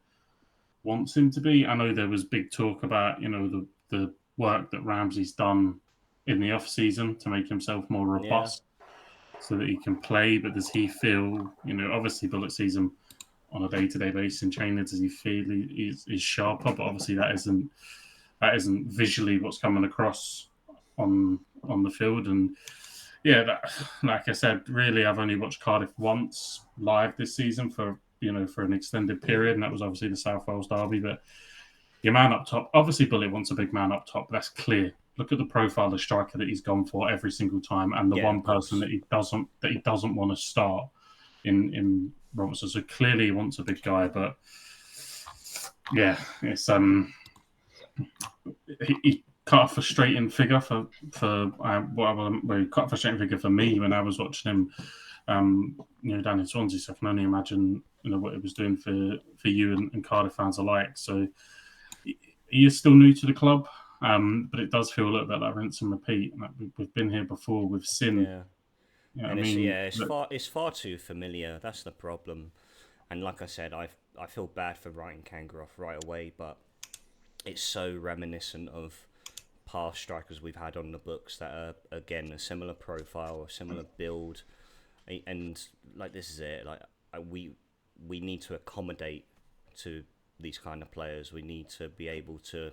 S1: wants him to be? I know there was big talk about the work that Ramsey's done in the off season to make himself more robust, so that he can play. But does he feel, obviously Bullet sees him on a day-to-day basis in training? Does he feel he's sharper? But obviously that isn't visually what's coming across on the field. And like I said, really I've only watched Cardiff once live this season for an extended period, and that was obviously the South Wales derby. But your man up top, obviously Bullet wants a big man up top. That's clear. Look at the profile of striker that he's gone for every single time, and the one person that he doesn't want to start in Robertson. So clearly he wants a big guy, but it's he cut a frustrating figure for me when I was watching him, down in Swansea. So I can only imagine what it was doing for you and Cardiff fans alike. So he is still new to the club, but it does feel a little bit like rinse and repeat. Like we've been here before with Sin.
S2: Yeah. It's far too familiar. That's the problem. And like I said, I feel bad for writing Kanga off right away, but it's so reminiscent of past strikers we've had on the books that are, again, a similar profile, a similar build, and like this is it. Like we need to accommodate to these kind of players. We need to be able to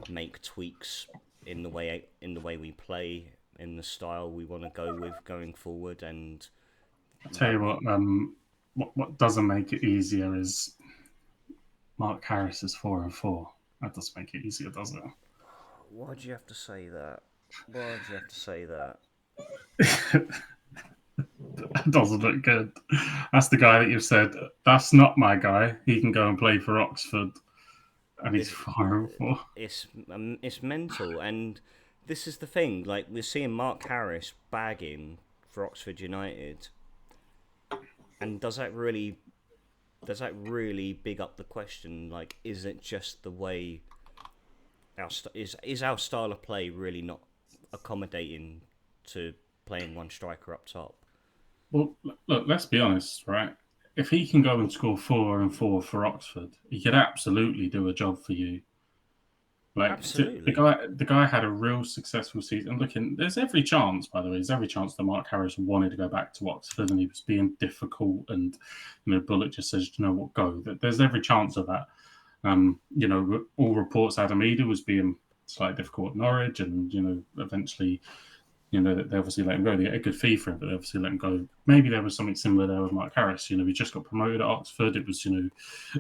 S2: make tweaks in the way we play, in the style we want to go with going forward. And
S1: I'll tell you what doesn't make it easier is Mark Harris is 4-4. That doesn't make it easier, does it?
S2: Why'd you have to say that?
S1: That doesn't look good. That's the guy that you've said, that's not my guy. He can go and play for Oxford. And he's 4-4.
S2: It's mental. And this is the thing. Like, we're seeing Mark Harris bagging for Oxford United. And does that really big up the question? Like, is it just the way is our style of play really not accommodating to playing one striker up top?
S1: Well, look, let's be honest, right? If he can go and score 4-4 for Oxford, he could absolutely do a job for you. Like,
S2: absolutely.
S1: The guy had a real successful season. There's every chance, by the way, that Mark Harris wanted to go back to Oxford and he was being difficult, and Bullet just says, go. There's every chance of that. All reports Adam Eder was being slightly difficult at Norwich, and eventually, they obviously let him go. They get a good fee for him, but they obviously let him go. Maybe there was something similar there with Mark Harris. He just got promoted at Oxford. It was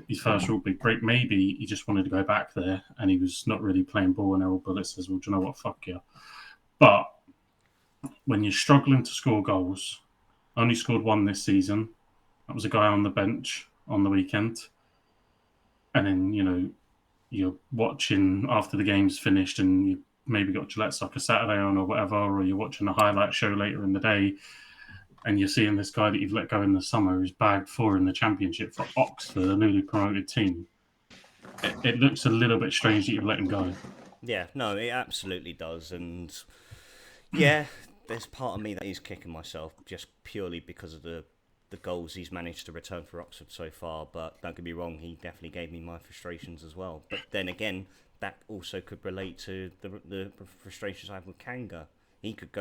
S1: his first real big break. Maybe he just wanted to go back there, and he was not really playing ball. And Errol Bullet says, "Well, do you know what? Fuck you." But when you're struggling to score goals, only scored one this season. That was a guy on the bench on the weekend. And then, you're watching after the game's finished and you maybe got Gillette Soccer Saturday on or whatever, or you're watching a highlight show later in the day and you're seeing this guy that you've let go in the summer who's bagged 4 in the Championship for Oxford, a newly promoted team. It looks a little bit strange that you've let him go.
S2: Yeah, no, it absolutely does. And yeah, there's part of me that is kicking myself just purely because of the goals he's managed to return for Oxford so far. But don't get me wrong, he definitely gave me my frustrations as well. But then again, that also could relate to the frustrations I have with Kanga. He could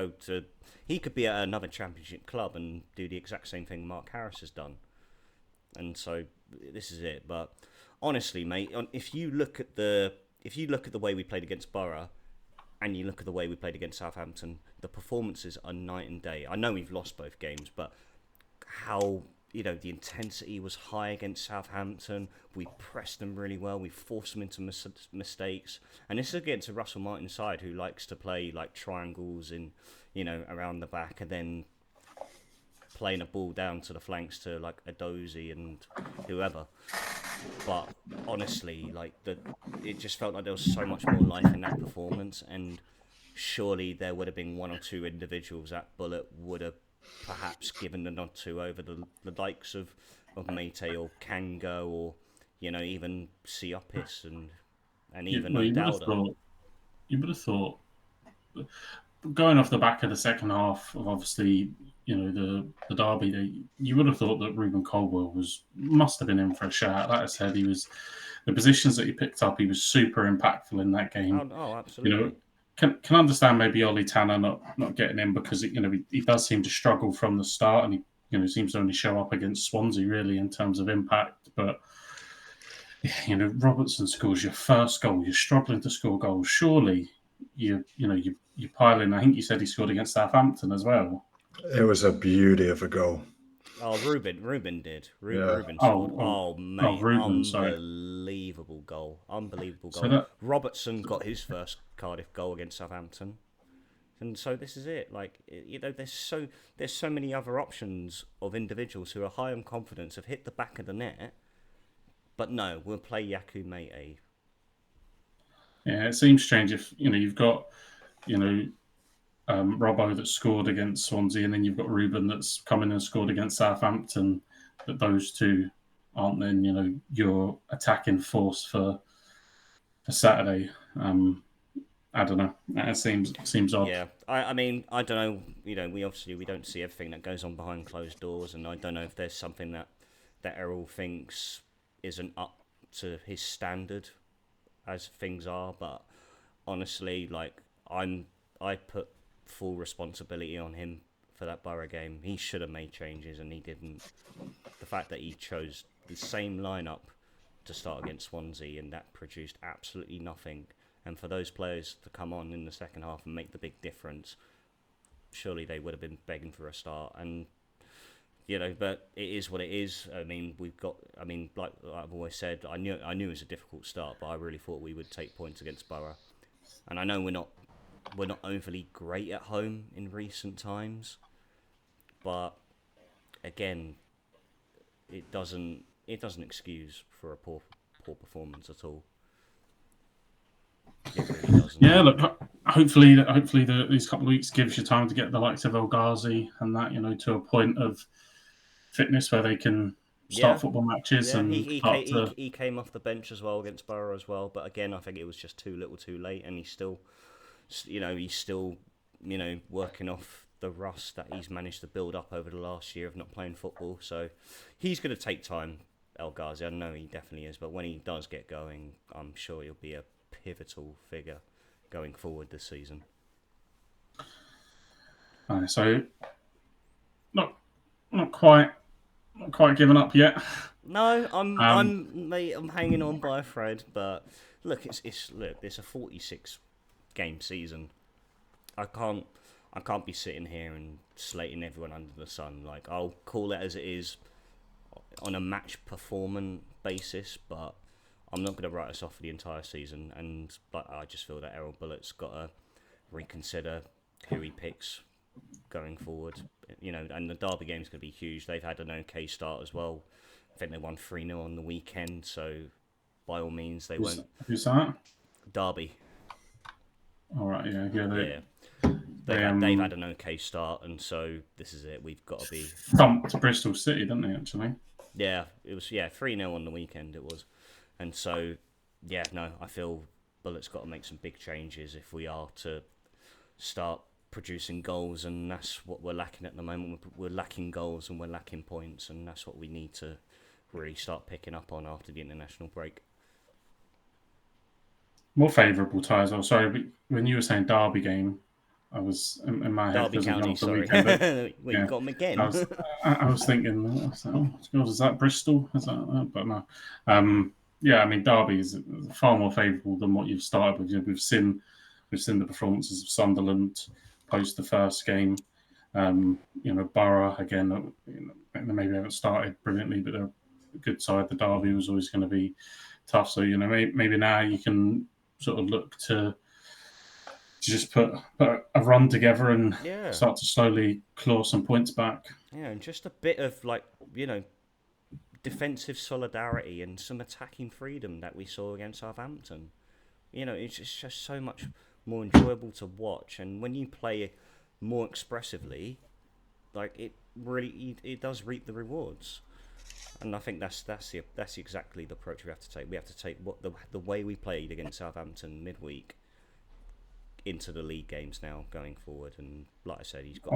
S2: be at another Championship club and do the exact same thing Mark Harris has done. And so this is it. But honestly, mate, if you look at the way we played against Borough and you look at the way we played against Southampton, the performances are night and day. I know we've lost both games, but how the intensity was high against Southampton. We pressed them really well. We forced them into mistakes. And this is against a Russell Martin side who likes to play like triangles in, around the back, and then playing a ball down to the flanks to like a Dozy and whoever. But honestly, it just felt like there was so much more life in that performance, and surely there would have been one or two individuals that Bullet would have perhaps given the nod to over the likes of Mate or Kango or even Siopis and even O'Dowda.
S1: You would have thought, going off the back of the second half of obviously the derby, you would have thought that Ruben Caldwell must have been in for a shout. Like I said, the positions that he picked up, he was super impactful in that game.
S2: Oh, absolutely.
S1: Can understand maybe Ollie Tanner not getting in because he does seem to struggle from the start, and he seems to only show up against Swansea really in terms of impact. But Robertson scores your first goal. You're struggling to score goals. Surely you're piling. I think you said he scored against Southampton as well.
S3: It was a beauty of a goal.
S2: Oh, Ruben did. Ruben scored. Mate, unbelievable goal. Unbelievable goal. So Robertson got his first Cardiff goal against Southampton. And so this is it. There's so many other options of individuals who are high on confidence, have hit the back of the net. But no, we'll play Yaku Mate.
S1: Yeah, it seems strange if, you've got, Robbo that scored against Swansea, and then you've got Ruben that's come in and scored against Southampton, that those two aren't then, your attacking force for Saturday. I don't know. It seems odd.
S2: Yeah, I mean, I don't know. We don't see everything that goes on behind closed doors, and I don't know if there's something that Errol thinks isn't up to his standard as things are. But honestly, I put full responsibility on him for that Borough game. He should have made changes, and he didn't. The fact that he chose the same lineup to start against Swansea, and that produced absolutely nothing. And for those players to come on in the second half and make the big difference, surely they would have been begging for a start. And, but it is what it is. I mean, like I've always said, I knew it was a difficult start, but I really thought we would take points against Borough. And I know we're not overly great at home in recent times, but again, it doesn't excuse for a poor performance at all. It really doesn't.
S1: Yeah, look, hopefully these couple of weeks gives you time to get the likes of El Ghazi and that, to a point of fitness where they can start football matches.
S2: Yeah,
S1: and
S2: he came off the bench as well against Borough as well, but again, I think it was just too little too late, and he's still working off the rust that he's managed to build up over the last year of not playing football. So he's going to take time, El Ghazi. I know he definitely is, but when he does get going, I'm sure he'll be a pivotal figure going forward this season.
S1: So not quite given up yet.
S2: No, I'm hanging on by a thread. But look, it's a 46 game season. I can't be sitting here and slating everyone under the sun. I'll call it as it is on a match performance basis, but I'm not going to write us off for the entire season. And I just feel that Errol Bullett's got to reconsider who he picks going forward. And the Derby game's going to be huge. They've had an okay start as well. I think they won 3-0 on the weekend, so by all means they won't.
S1: Who's that?
S2: Derby.
S1: All right, yeah.
S2: They've had an okay start, and so this is it. We've got to be
S1: thumped Bristol City, didn't they? Actually,
S2: yeah, it was 3-0 on the weekend. It was, and so I feel Bullett's got to make some big changes if we are to start producing goals, and that's what we're lacking at the moment. We're lacking goals and we're lacking points, and that's what we need to really start picking up on after the international break.
S1: More favourable ties. Oh, sorry, when you were saying Derby game, I was in my head.
S2: Derby County, sorry.
S1: Weekend,
S2: we got them again.
S1: I was thinking, is that Bristol? Is that? But no. I mean, Derby is far more favourable than what you've started with. We've seen the performances of Sunderland post the first game. Borough again. maybe haven't started brilliantly, but they're a good side. The derby was always going to be tough. So, maybe now you can sort of look to just put a run together and start to slowly claw some points back.
S2: Yeah, and just a bit of defensive solidarity and some attacking freedom that we saw against Southampton. It's just so much more enjoyable to watch, and when you play more expressively, it does reap the rewards. And I think that's exactly the approach we have to take. We have to take the way we played against Southampton midweek into the league games now going forward. And like I said, he's got.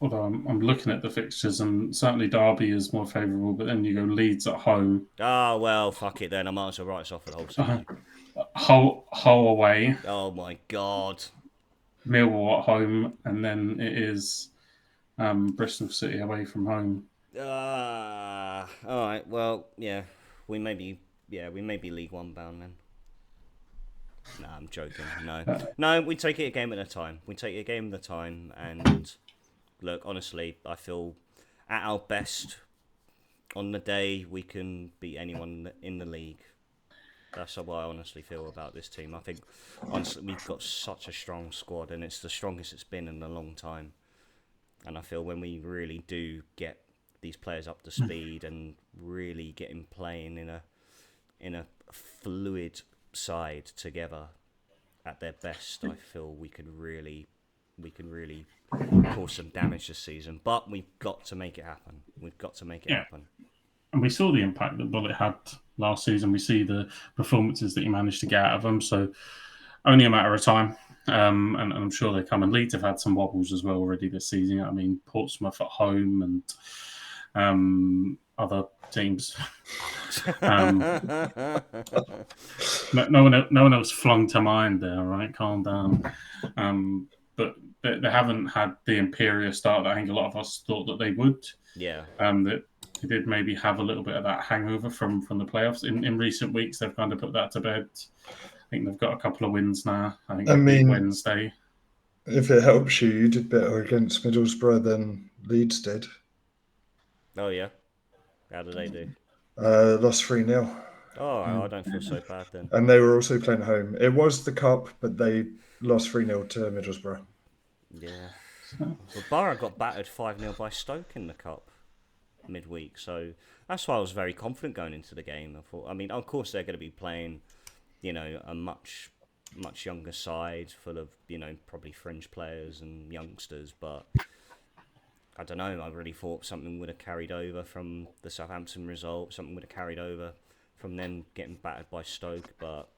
S1: Although I'm looking at the fixtures, and certainly Derby is more favourable, but then you go Leeds at home.
S2: Oh, well, fuck it then. I might as well write us off for the whole season.
S1: Hull away.
S2: Oh, my God.
S1: Millwall at home, and then it is Bristol City away from home.
S2: All right, well, yeah. We may be League One bound then. No, I'm joking. No, we take it a game at a time. And look, honestly, I feel at our best on the day we can beat anyone in the league. That's what I honestly feel about this team. I think, honestly, we've got such a strong squad, and it's the strongest it's been in a long time. And I feel when we really do get these players up to speed and really get them playing in a fluid side together at their best, I feel we could really cause some damage this season. But we've got to make it happen. Happen.
S1: And we saw the impact that Bullet had last season. We see the performances that he managed to get out of them. So only a matter of time. And I'm sure they come. And Leeds have had some wobbles as well already this season. I mean, Portsmouth at home and other teams. No one else flung to mind there, right? Calm down. But they haven't had the imperious start that I think a lot of us thought that they would.
S2: Yeah.
S1: That they did maybe have a little bit of that hangover from the playoffs. In recent weeks, they've kind of put that to bed. I think they've got a couple of wins now. I think Wednesday.
S3: If it helps you did better against Middlesbrough than Leeds did.
S2: Oh, yeah? How did they do?
S3: Lost 3-0.
S2: Oh, I don't feel so bad then.
S3: And they were also playing home. It was the Cup, but they lost 3-0 to Middlesbrough.
S2: Yeah. Well, Borough got battered 5-0 by Stoke in the Cup midweek, so that's why I was very confident going into the game. I mean, of course they're going to be playing, a much younger side full of, probably fringe players and youngsters, but I don't know. I really thought something would have carried over from the Southampton result, something would have carried over from them getting battered by Stoke, but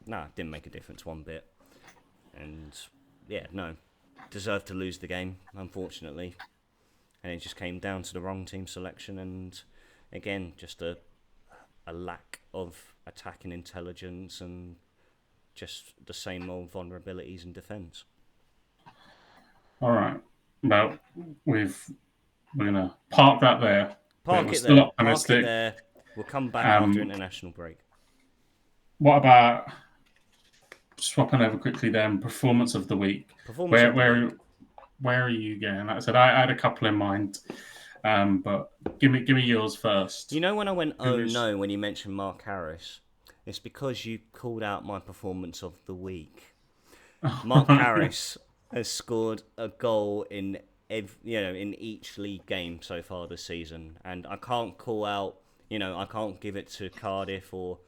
S2: no, it didn't make a difference one bit. And yeah, no, deserved to lose the game, unfortunately. And it just came down to the wrong team selection and, again, just a lack of attacking intelligence and just the same old vulnerabilities in defence.
S1: All right. Well, we're going to park that there.
S2: Park it there. We'll come back after international break.
S1: What about, swapping over quickly then, performance of the week? Where are you going? Like I said, I had a couple in mind, but give me yours first.
S2: When I went, no, when you mentioned Mark Harris, it's because you called out my performance of the week. Mark Harris has scored a goal in each league game so far this season, and I can't call out, I can't give it to Cardiff or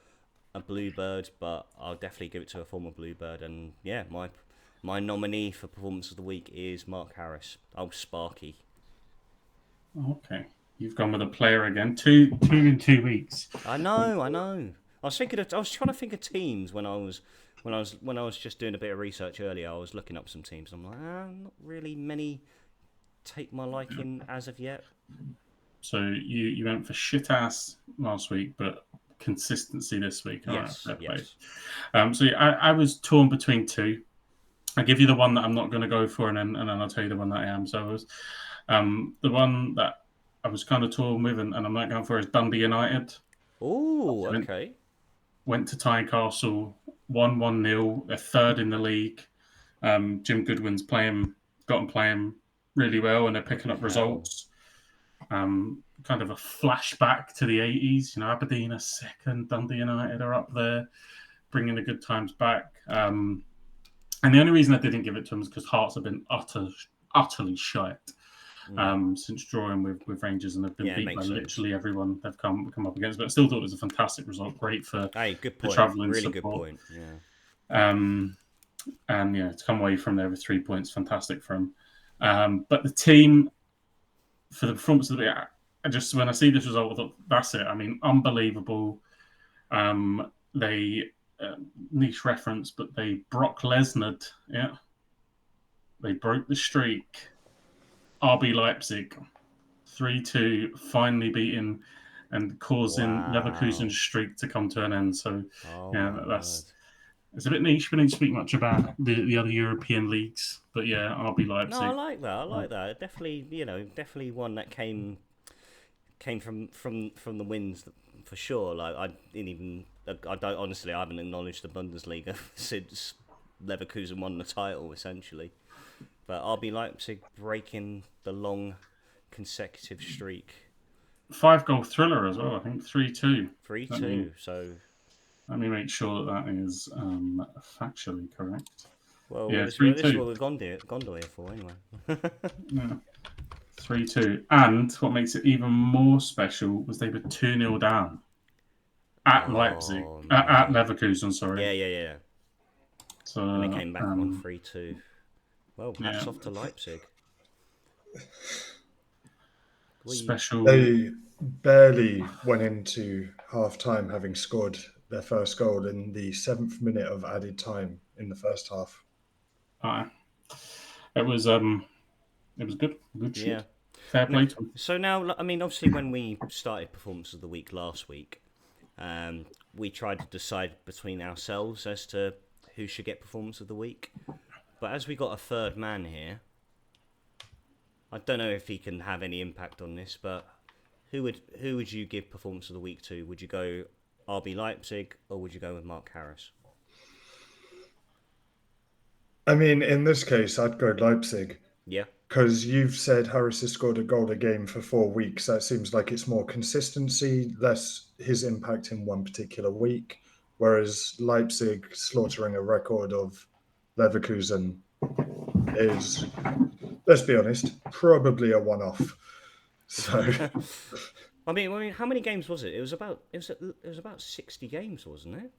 S2: a Bluebird, but I'll definitely give it to a former Bluebird, and yeah, my nominee for performance of the week is Mark Harris. Oh, Sparky.
S1: Okay, you've gone with a player again. Two in 2 weeks.
S2: I know. I was trying to think of teams when I was just doing a bit of research earlier. I was looking up some teams. I'm like, not really many take my liking as of yet.
S1: So you went for shit ass last week, but consistency this week.
S2: Yes.
S1: So I was torn between two. I'll give you the one that I'm not going to go for, and then I'll tell you the one that I am. So I was, the one that I was kind of torn with, and I'm not going for, is Dundee United.
S2: Oh, okay.
S1: Went to Tynecastle, won 1-0. They're third in the league. Jim Goodwin's got them playing really well, and they're picking up results. kind of a flashback to the 80s. Aberdeen are second, Dundee United are up there, bringing the good times back. And the only reason I didn't give it to them is because Hearts have been utterly shite since drawing with Rangers, and have been beat by literally everyone they've come up against. But I still thought it was a fantastic result. Great for
S2: good point.
S1: the travelling
S2: really
S1: support.
S2: Good point. Yeah.
S1: And to come away from there with 3 points, fantastic for them. But the team, for the performance of the week, when I see this result, I thought, that's it. I mean, unbelievable. They niche reference, but they Brock Lesnared. Yeah, they broke the streak. RB Leipzig 3-2, finally beating and causing Leverkusen's streak to come to an end. So it's a bit niche. We don't speak much about the other European leagues, but yeah, RB Leipzig.
S2: No, I like that. Definitely one that came from the wins for sure. Like I haven't acknowledged the Bundesliga since Leverkusen won the title essentially. But RB Leipzig breaking the long consecutive streak.
S1: 5-goal thriller as well. I think 3-2.
S2: 3-2. So
S1: let me make sure that is factually correct.
S2: Well, this is what we've gone here for anyway.
S1: 3-2. And what makes it even more special was they were 2-0 down at Leipzig.
S2: No.
S1: At Leverkusen, sorry.
S2: Yeah.
S1: So,
S2: and they came back on 3-2. Well, hats off to Leipzig.
S1: Special.
S3: They barely went into half-time having scored their first goal in the 7th minute of added time in the first half.
S1: It was good. Good shit. Yeah. Fair play to them.
S2: So now, I mean, obviously when we started Performance of the Week last week, we tried to decide between ourselves as to who should get Performance of the Week. But as we got a third man here, I don't know if he can have any impact on this, but who would you give Performance of the Week to? Would you go RB Leipzig or would you go with Mark Harris?
S3: I mean, in this case, I'd go Leipzig.
S2: Yeah.
S3: Because you've said Harris has scored a goal a game for 4 weeks. That seems like it's more consistency, less his impact in one particular week. Whereas Leipzig slaughtering a record of Leverkusen is, let's be honest, probably a one-off. So,
S2: I mean, how many games was it? It was about 60 games, wasn't it?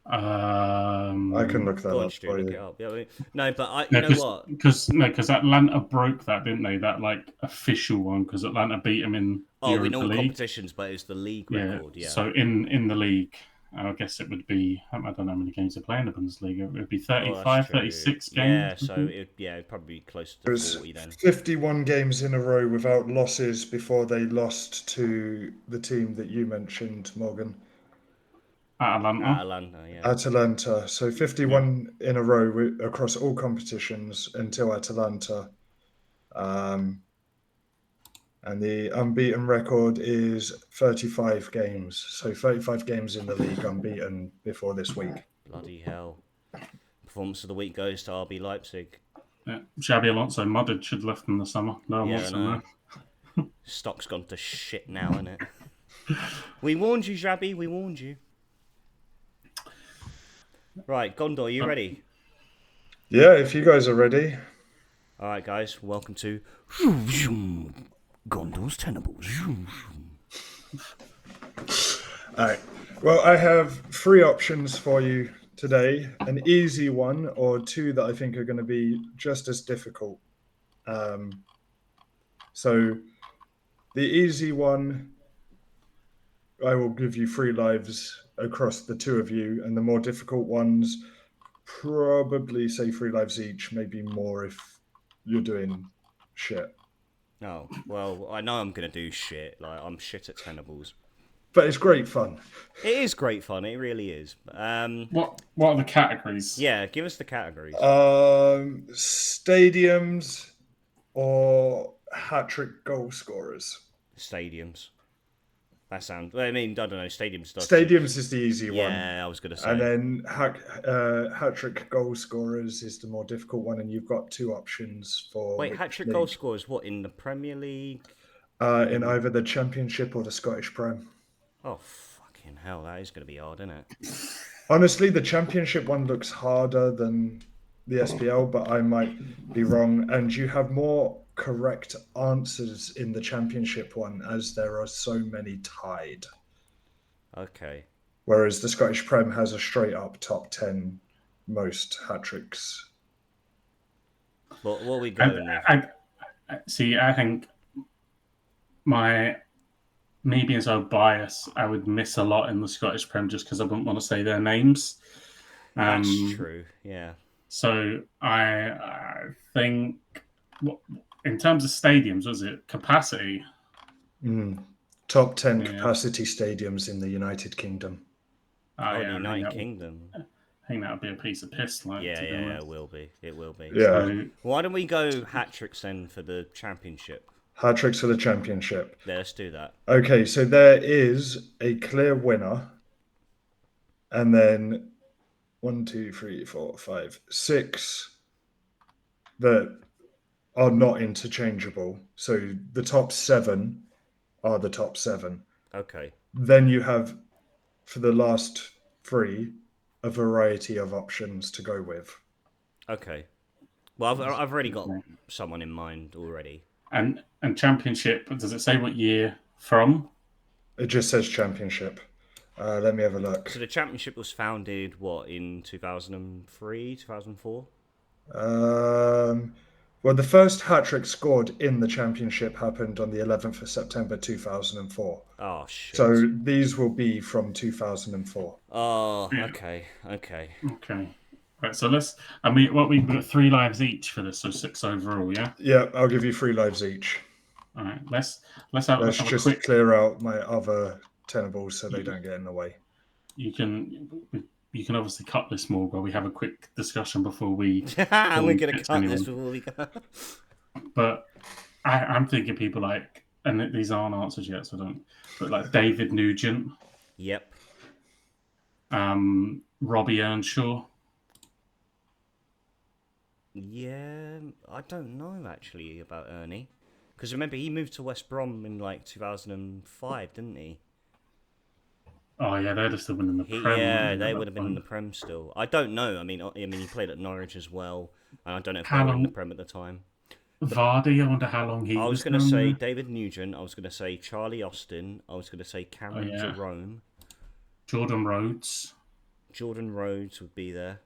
S3: I can look that up.
S2: Stu, look it up. Yeah, no, but
S1: you know what? Because Atlanta broke that, didn't they? That official one, because Atlanta beat them in
S2: in all competitions, but it's the league record. Yeah.
S1: So in the league, I guess it would be, I don't know how many games they play in the Bundesliga. It would be 35, 36 games.
S2: Yeah, so it'd probably be close to 40 then.
S3: 51 games in a row without losses before they lost to the team that you mentioned, Morgan. Atalanta. So 51 in a row across all competitions until Atalanta. And the unbeaten record is 35 games. So 35 games in the league unbeaten before this week.
S2: Bloody hell. Performance of the week goes to RB Leipzig.
S1: Yeah, Xabi Alonso mudded, should have left in the summer. No one wants to know.
S2: Stock's gone to shit now, isn't it? We warned you, Xabi. We warned you. Right, Gondor, you ready?
S3: Yeah, if you guys are ready.
S2: All right, guys, welcome to Gondor's Tenables.
S3: All right. Well, I have 3 options for you today. An easy one or 2 that I think are going to be just as difficult. So the easy one, I will give you 3 lives across the 2 of you, and the more difficult ones, probably say 3 lives each, maybe more if you're doing shit.
S2: Oh, well, I know I'm going to do shit. Like, I'm shit at Tenables.
S3: But it's great fun.
S2: It is great fun. It really is.
S1: What are the categories?
S2: Yeah, give us the categories.
S3: Stadiums or hat-trick goal scorers?
S2: Stadiums. That sounds... I mean, I don't know. Stadiums
S3: is the easy one.
S2: Yeah, I was going to say.
S3: And then hat-trick goal scorers is the more difficult one, and you've got 2 options for...
S2: Wait, hat-trick goal scorers, what, in the Premier League?
S3: In either the Championship or the Scottish Prem.
S2: Oh, fucking hell, that is going to be hard, isn't it?
S3: Honestly, the Championship one looks harder than the SPL, but I might be wrong. And you have more correct answers in the Championship one, as there are so many tied.
S2: Okay.
S3: Whereas the Scottish Prem has a straight up top 10 most hat-tricks.
S2: What are we going with?
S1: I think me being so biased, I would miss a lot in the Scottish Prem just because I wouldn't want to say their names.
S2: That's true, yeah.
S1: So I think, in terms of stadiums, was it capacity?
S3: Top 10 capacity stadiums in the United Kingdom.
S2: The United Kingdom.
S1: I think that would be a piece of piss.
S2: Yeah, it will be. It will be.
S3: Yeah.
S1: So,
S2: why don't we go hat-tricks then for the Championship?
S3: Hat-tricks for the Championship.
S2: Yeah, let's do that.
S3: Okay, so there is a clear winner. And then 1, 2, 3, 4, 5, 6 that are not interchangeable. So the top 7 are the top 7.
S2: Okay.
S3: Then you have, for the last 3, a variety of options to go with.
S2: Okay. Well, I've already got someone in mind already.
S1: And Championship, does it say what year from?
S3: It just says Championship. Let me have a look.
S2: So the Championship was founded, in 2003, 2004?
S3: Well, the first hat-trick scored in the Championship happened on the 11th of September 2004.
S2: Oh, shit.
S3: So these will be from 2004.
S2: Oh, okay.
S1: Right, so we've got 3 lives each for this, so 6 overall, yeah?
S3: Yeah, I'll give you 3 lives each.
S1: All right, let's have a quick...
S3: clear out my other tenables so they don't get in the way.
S1: You can obviously cut this more, but we have a quick discussion before we...
S2: We're going to cut this before we go.
S1: But I'm thinking people like, and these aren't answers yet, so don't... But like David Nugent.
S2: Yep.
S1: Robbie Earnshaw.
S2: Yeah, I don't know actually about Ernie. Because remember, he moved to West Brom in 2005, didn't he?
S1: Oh yeah, they'd have still been in the Prem.
S2: Yeah, they would have been in the Prem still. I don't know. I mean, he played at Norwich as well, and I don't know if they were in the Prem at the time.
S1: Vardy, I wonder how long he was.
S2: I was going to say David Nugent. I was going to say Charlie Austin. I was going to say Cameron Jerome.
S1: Jordan Rhodes.
S2: Jordan Rhodes would be there.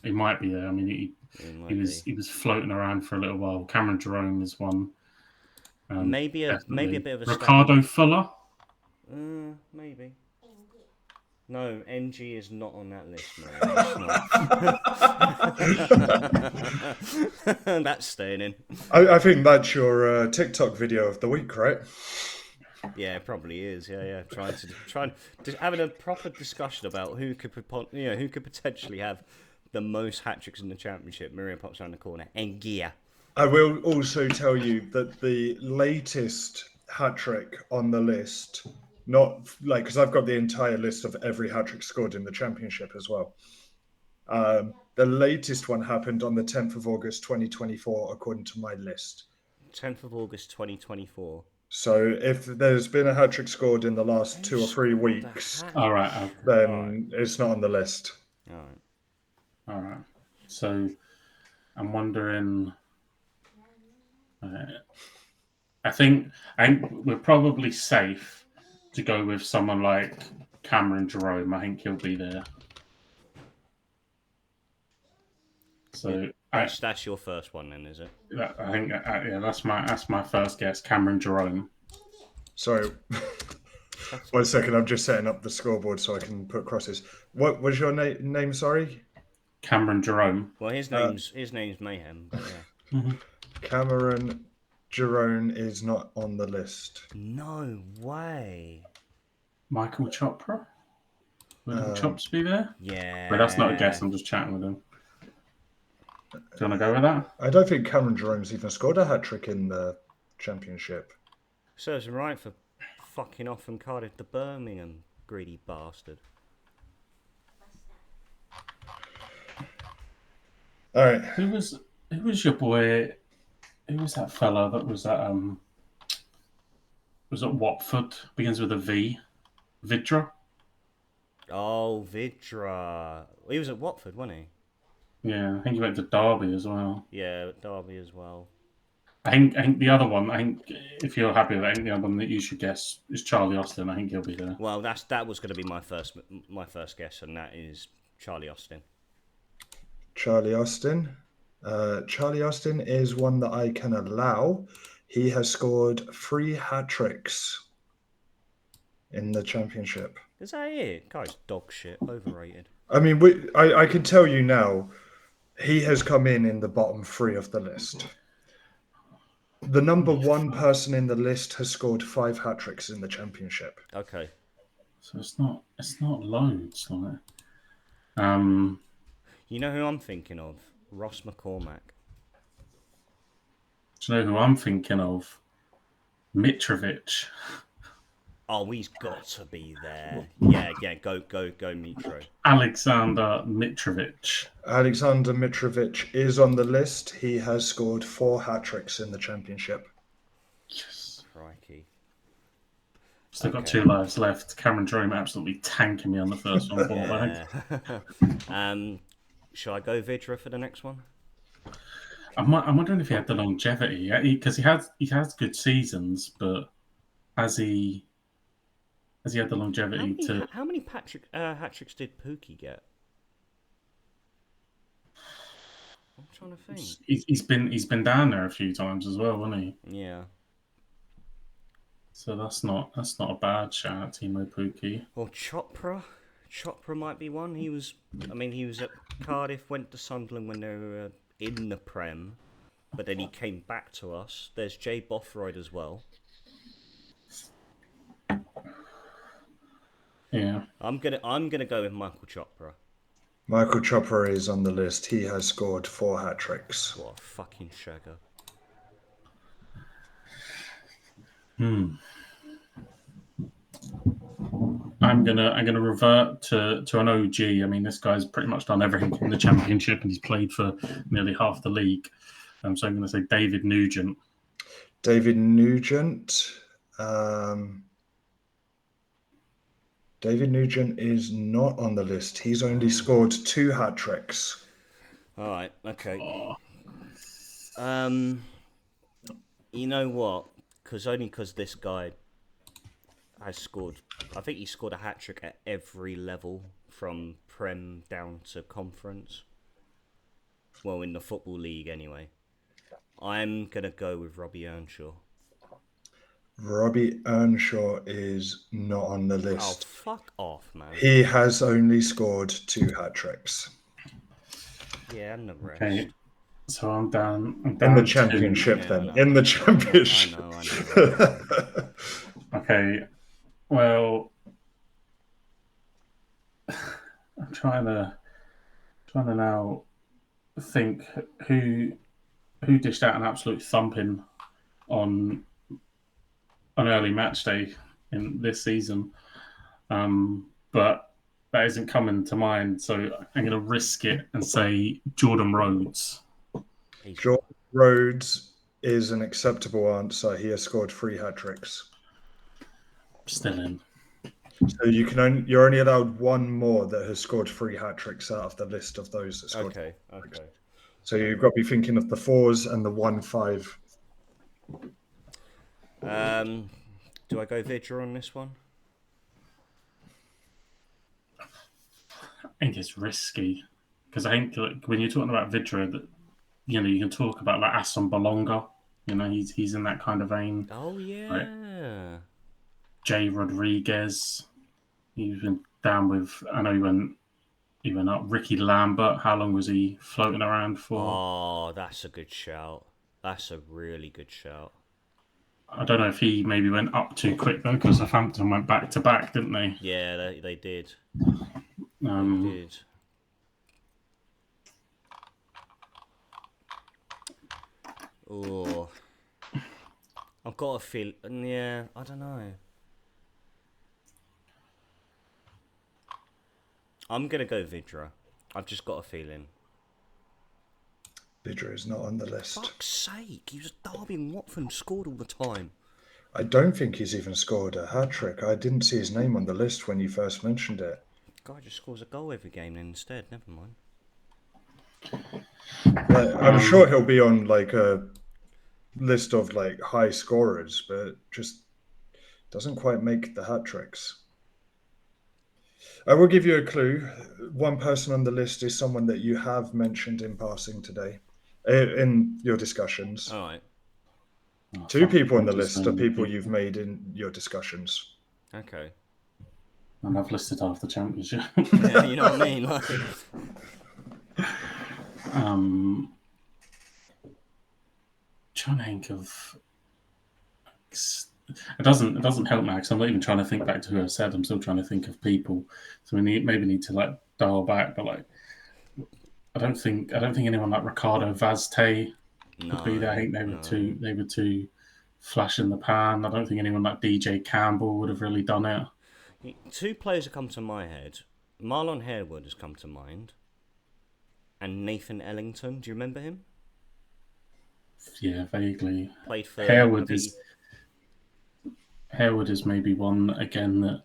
S1: He might be there. I mean, he was floating around for a little while. Cameron Jerome is one.
S2: Maybe a bit of a
S1: Ricardo Fuller.
S2: Maybe. No, NG is not on that list, man. That's staying in.
S3: I think that's your TikTok video of the week, right?
S2: Yeah, it probably is. Yeah. Trying to having a proper discussion about who could potentially have the most hat-tricks in the Championship. Maria pops around the corner. Engia.
S3: I will also tell you that the latest hat-trick on the list, not like, because I've got the entire list of every hat-trick scored in the Championship as well. The latest one happened on the 10th of August 2024, according to my list.
S2: 10th of August 2024.
S3: So if there's been a hat-trick scored in the last 2 or 3 weeks, then it's not on the list.
S1: All right. So I'm wondering... I think we're probably safe to go with someone like Cameron Jerome. I think he'll be there. So
S2: that's your first one, then, is it?
S1: I think that's my first guess. Cameron Jerome.
S3: Sorry, 1 second. I'm just setting up the scoreboard so I can put crosses. What was your name? Sorry,
S1: Cameron Jerome.
S2: Well, his name's Mayhem. But yeah.
S3: Cameron Jerome is not on the list.
S2: No way.
S1: Michael Chopra? Will Chops be there?
S2: Yeah.
S1: But that's not a guess. I'm just chatting with him. Do you want to go with that?
S3: I don't think Cameron Jerome's even scored a hat-trick in the Championship.
S2: Serves him right for fucking off from Cardiff to Birmingham, greedy bastard.
S3: All right.
S1: Who was your boy? Who was that fella that was at was at Watford, begins with a V. Vidra.
S2: Oh, Vidra. He was at Watford, wasn't he?
S1: Yeah, I think he went to Derby as well.
S2: Yeah, Derby as well.
S1: I think the other one, I think if you're happy with it, I think the other one that you should guess is Charlie Austin. I think he'll be there.
S2: Well, that was going to be my first guess, and that is Charlie Austin.
S3: Charlie Austin. Charlie Austin is one that I can allow. He has scored 3 hat-tricks in the Championship.
S2: Is that it? Guy's dog shit. Overrated.
S3: I mean, I can tell you now, he has come in the bottom 3 of the list. The number 1 person in the list has scored 5 hat-tricks in the Championship.
S2: Okay.
S1: So it's not loads, like.
S2: You know who I'm thinking of? Ross McCormack.
S1: Do you know who I'm thinking of? Mitrovic.
S2: Oh, he's got to be there. Yeah, go, Mitro.
S1: Alexander Mitrovic.
S3: Alexander Mitrovic is on the list. He has scored 4 hat-tricks in the Championship.
S1: Yes.
S2: Crikey.
S1: Still got 2 lives left. Cameron Jerome absolutely tanking me on the first one.
S2: Yeah. Shall I go Vidra for the next one?
S1: I'm wondering if he had the longevity, because he has good seasons, but has he had the longevity
S2: How many hat-tricks did Pookie get? I'm trying to think.
S1: He's been down there a few times as well, hasn't he?
S2: Yeah.
S1: So that's not a bad shout, Timo Pukki.
S2: Or Chopra. Chopra might be one. He was at Cardiff, went to Sunderland when they were in the Prem, but then he came back to us. There's Jay Bothroyd as well.
S1: Yeah.
S2: I'm gonna go with Michael Chopra.
S3: Michael Chopra is on the list. He has scored 4 hat-tricks.
S2: What a fucking shagger.
S1: I'm gonna revert to an OG. I mean, this guy's pretty much done everything in the Championship, and he's played for nearly half the league. So I'm going to say David Nugent.
S3: David Nugent. David Nugent is not on the list. He's only scored 2 hat-tricks.
S2: All right. Okay. You know what? Because this guy has scored. I think he scored a hat-trick at every level, from Prem down to Conference. Well, in the Football League, anyway. I'm going to go with Robbie Earnshaw.
S3: Robbie Earnshaw is not on the list.
S2: Oh, fuck off, man.
S3: He has only scored 2 hat-tricks.
S2: Yeah, and the rest.
S1: Okay. So I'm down
S3: in the Championship, then. In the Championship.
S2: I know.
S1: Okay. Well, I'm trying to now think who dished out an absolute thumping on an early match day in this season, but that isn't coming to mind. So I'm going to risk it and say Jordan Rhodes.
S3: Jordan Rhodes is an acceptable answer. He has scored 3 hat-tricks.
S1: Still in.
S3: So you're only allowed 1 more that has scored 3 hat-tricks out of the list of those that scored.
S2: Okay.
S3: So you've got to be thinking of the 4s and the 1-5.
S2: Do I go Vidra on this one?
S1: I think it's risky because I think when you're talking about Vidra, that you can talk about like Aston Bolonga. He's in that kind of vein.
S2: Oh yeah.
S1: Right? Jay Rodriguez. He's been down with. I know he went up. Ricky Lambert. How long was he floating around for?
S2: Oh, that's a good shout. That's a really good shout.
S1: I don't know if he maybe went up too quick though, because Southampton went back to back, didn't they?
S2: Yeah, they did. They did. Oh, I've got a feel. Yeah, I don't know. I'm gonna go Vidra. I've just got a feeling.
S3: Vidra is not on the list.
S2: Fuck's sake! He was Derby and Watford, scored all the time.
S3: I don't think he's even scored a hat-trick. I didn't see his name on the list when you first mentioned it.
S2: Guy just scores a goal every game then instead. Never mind.
S3: I'm sure he'll be on like a list of like high scorers, but just doesn't quite make the hat-tricks. I will give you a clue. One person on the list is someone that you have mentioned in passing today in your discussions.
S2: All right.
S3: Two people on the list are people you've made in your discussions.
S2: Okay.
S1: And I've listed half the championship.
S2: Yeah, you know what I mean? Like...
S1: Trying to think of... It doesn't help now because I'm not even trying to think back to who I said. I'm still trying to think of people. So we maybe need to like dial back. But like, I don't think anyone like Ricardo Vazte would be there. I think they were too flash in the pan. I don't think anyone like DJ Campbell would have really done it.
S2: Two players have come to my head. Marlon Harewood has come to mind. And Nathan Ellington. Do you remember him?
S1: Yeah, vaguely.
S2: Played for
S1: Harewood is maybe one again that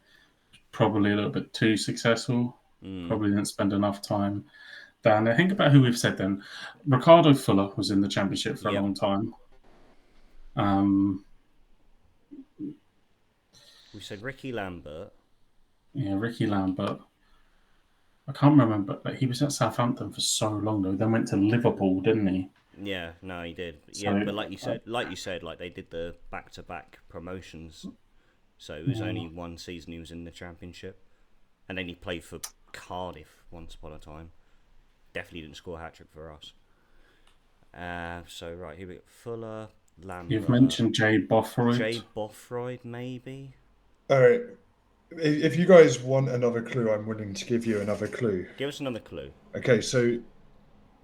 S1: probably a little bit too successful. Probably didn't spend enough time. Dan, think about who we've said then. Ricardo Fuller was in the championship for a long time.
S2: We said Ricky Lambert.
S1: Yeah, Ricky Lambert. I can't remember, but he was at Southampton for so long though. Then went to Liverpool, didn't he?
S2: Yeah, no, he did. Yeah, but like you said, like they did the back-to-back promotions, so it was only one season he was in the championship, and then he played for Cardiff once upon a time. Definitely didn't score a hat-trick for us. So right here we go. Fuller, Lambert.
S1: You've mentioned Jay Bothroyd.
S2: Jay Bothroyd, maybe.
S3: All right. If you guys want another clue, I'm willing to give you another clue.
S2: Give us another clue.
S3: Okay, so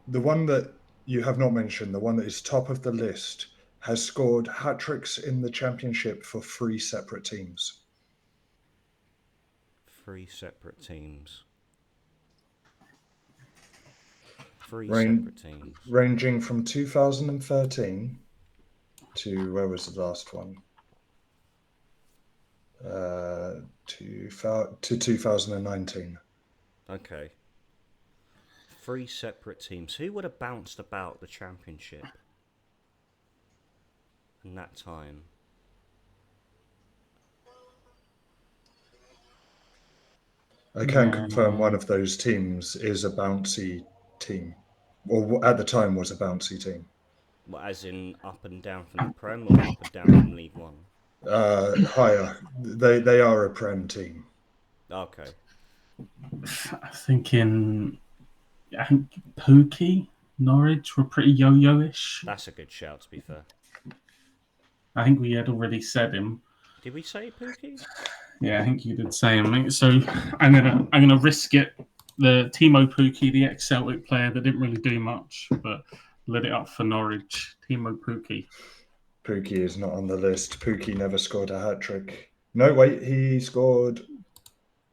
S3: the one that you have not mentioned, the one that is top of the list, has scored hat-tricks in the championship for 3 separate teams.
S2: 3 separate teams. 3 separate teams.
S3: Ranging from 2013 to, where was the last one? To 2019.
S2: Okay. 3 separate teams. Who would have bounced about the championship in that time?
S3: I can confirm one of those teams is a bouncy team, or at the time was a bouncy team.
S2: Well, as in up and down from the Prem, or up and down from League One?
S3: Higher. They are a Prem team.
S2: Okay.
S1: I think Pookie, Norwich were pretty yo-yo-ish.
S2: That's a good shout, to be fair.
S1: I think we had already said him.
S2: Did we say Pookie?
S1: Yeah, I think you did say him. So I'm gonna risk it. The Timo Pukki, the ex-Celtic player that didn't really do much, but lit it up for Norwich. Timo Pukki.
S3: Pookie is not on the list. Pookie never scored a hat-trick. No, wait, he scored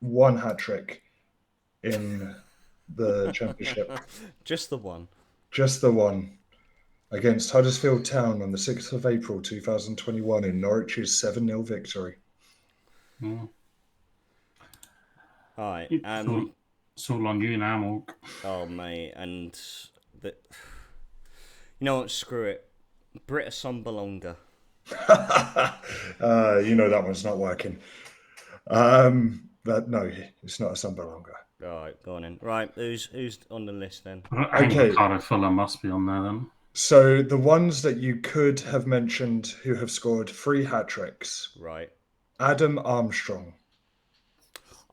S3: 1 hat-trick in the championship.
S2: Just the one.
S3: Just the one. Against Huddersfield Town on the 6th of April 2021 in Norwich's 7-0 victory.
S1: Mm.
S2: All right.
S1: It's all on you now, Morg.
S2: Oh, mate. And you know what? Screw it. Britta Sombalonga.
S3: You know that one's not working. But no, it's not a Sombalonga.
S2: All right, go on then. Right, who's on the list then?
S1: I think Ricardo Fuller must be on there then.
S3: So the ones that you could have mentioned who have scored 3 hat-tricks.
S2: Right.
S3: Adam Armstrong.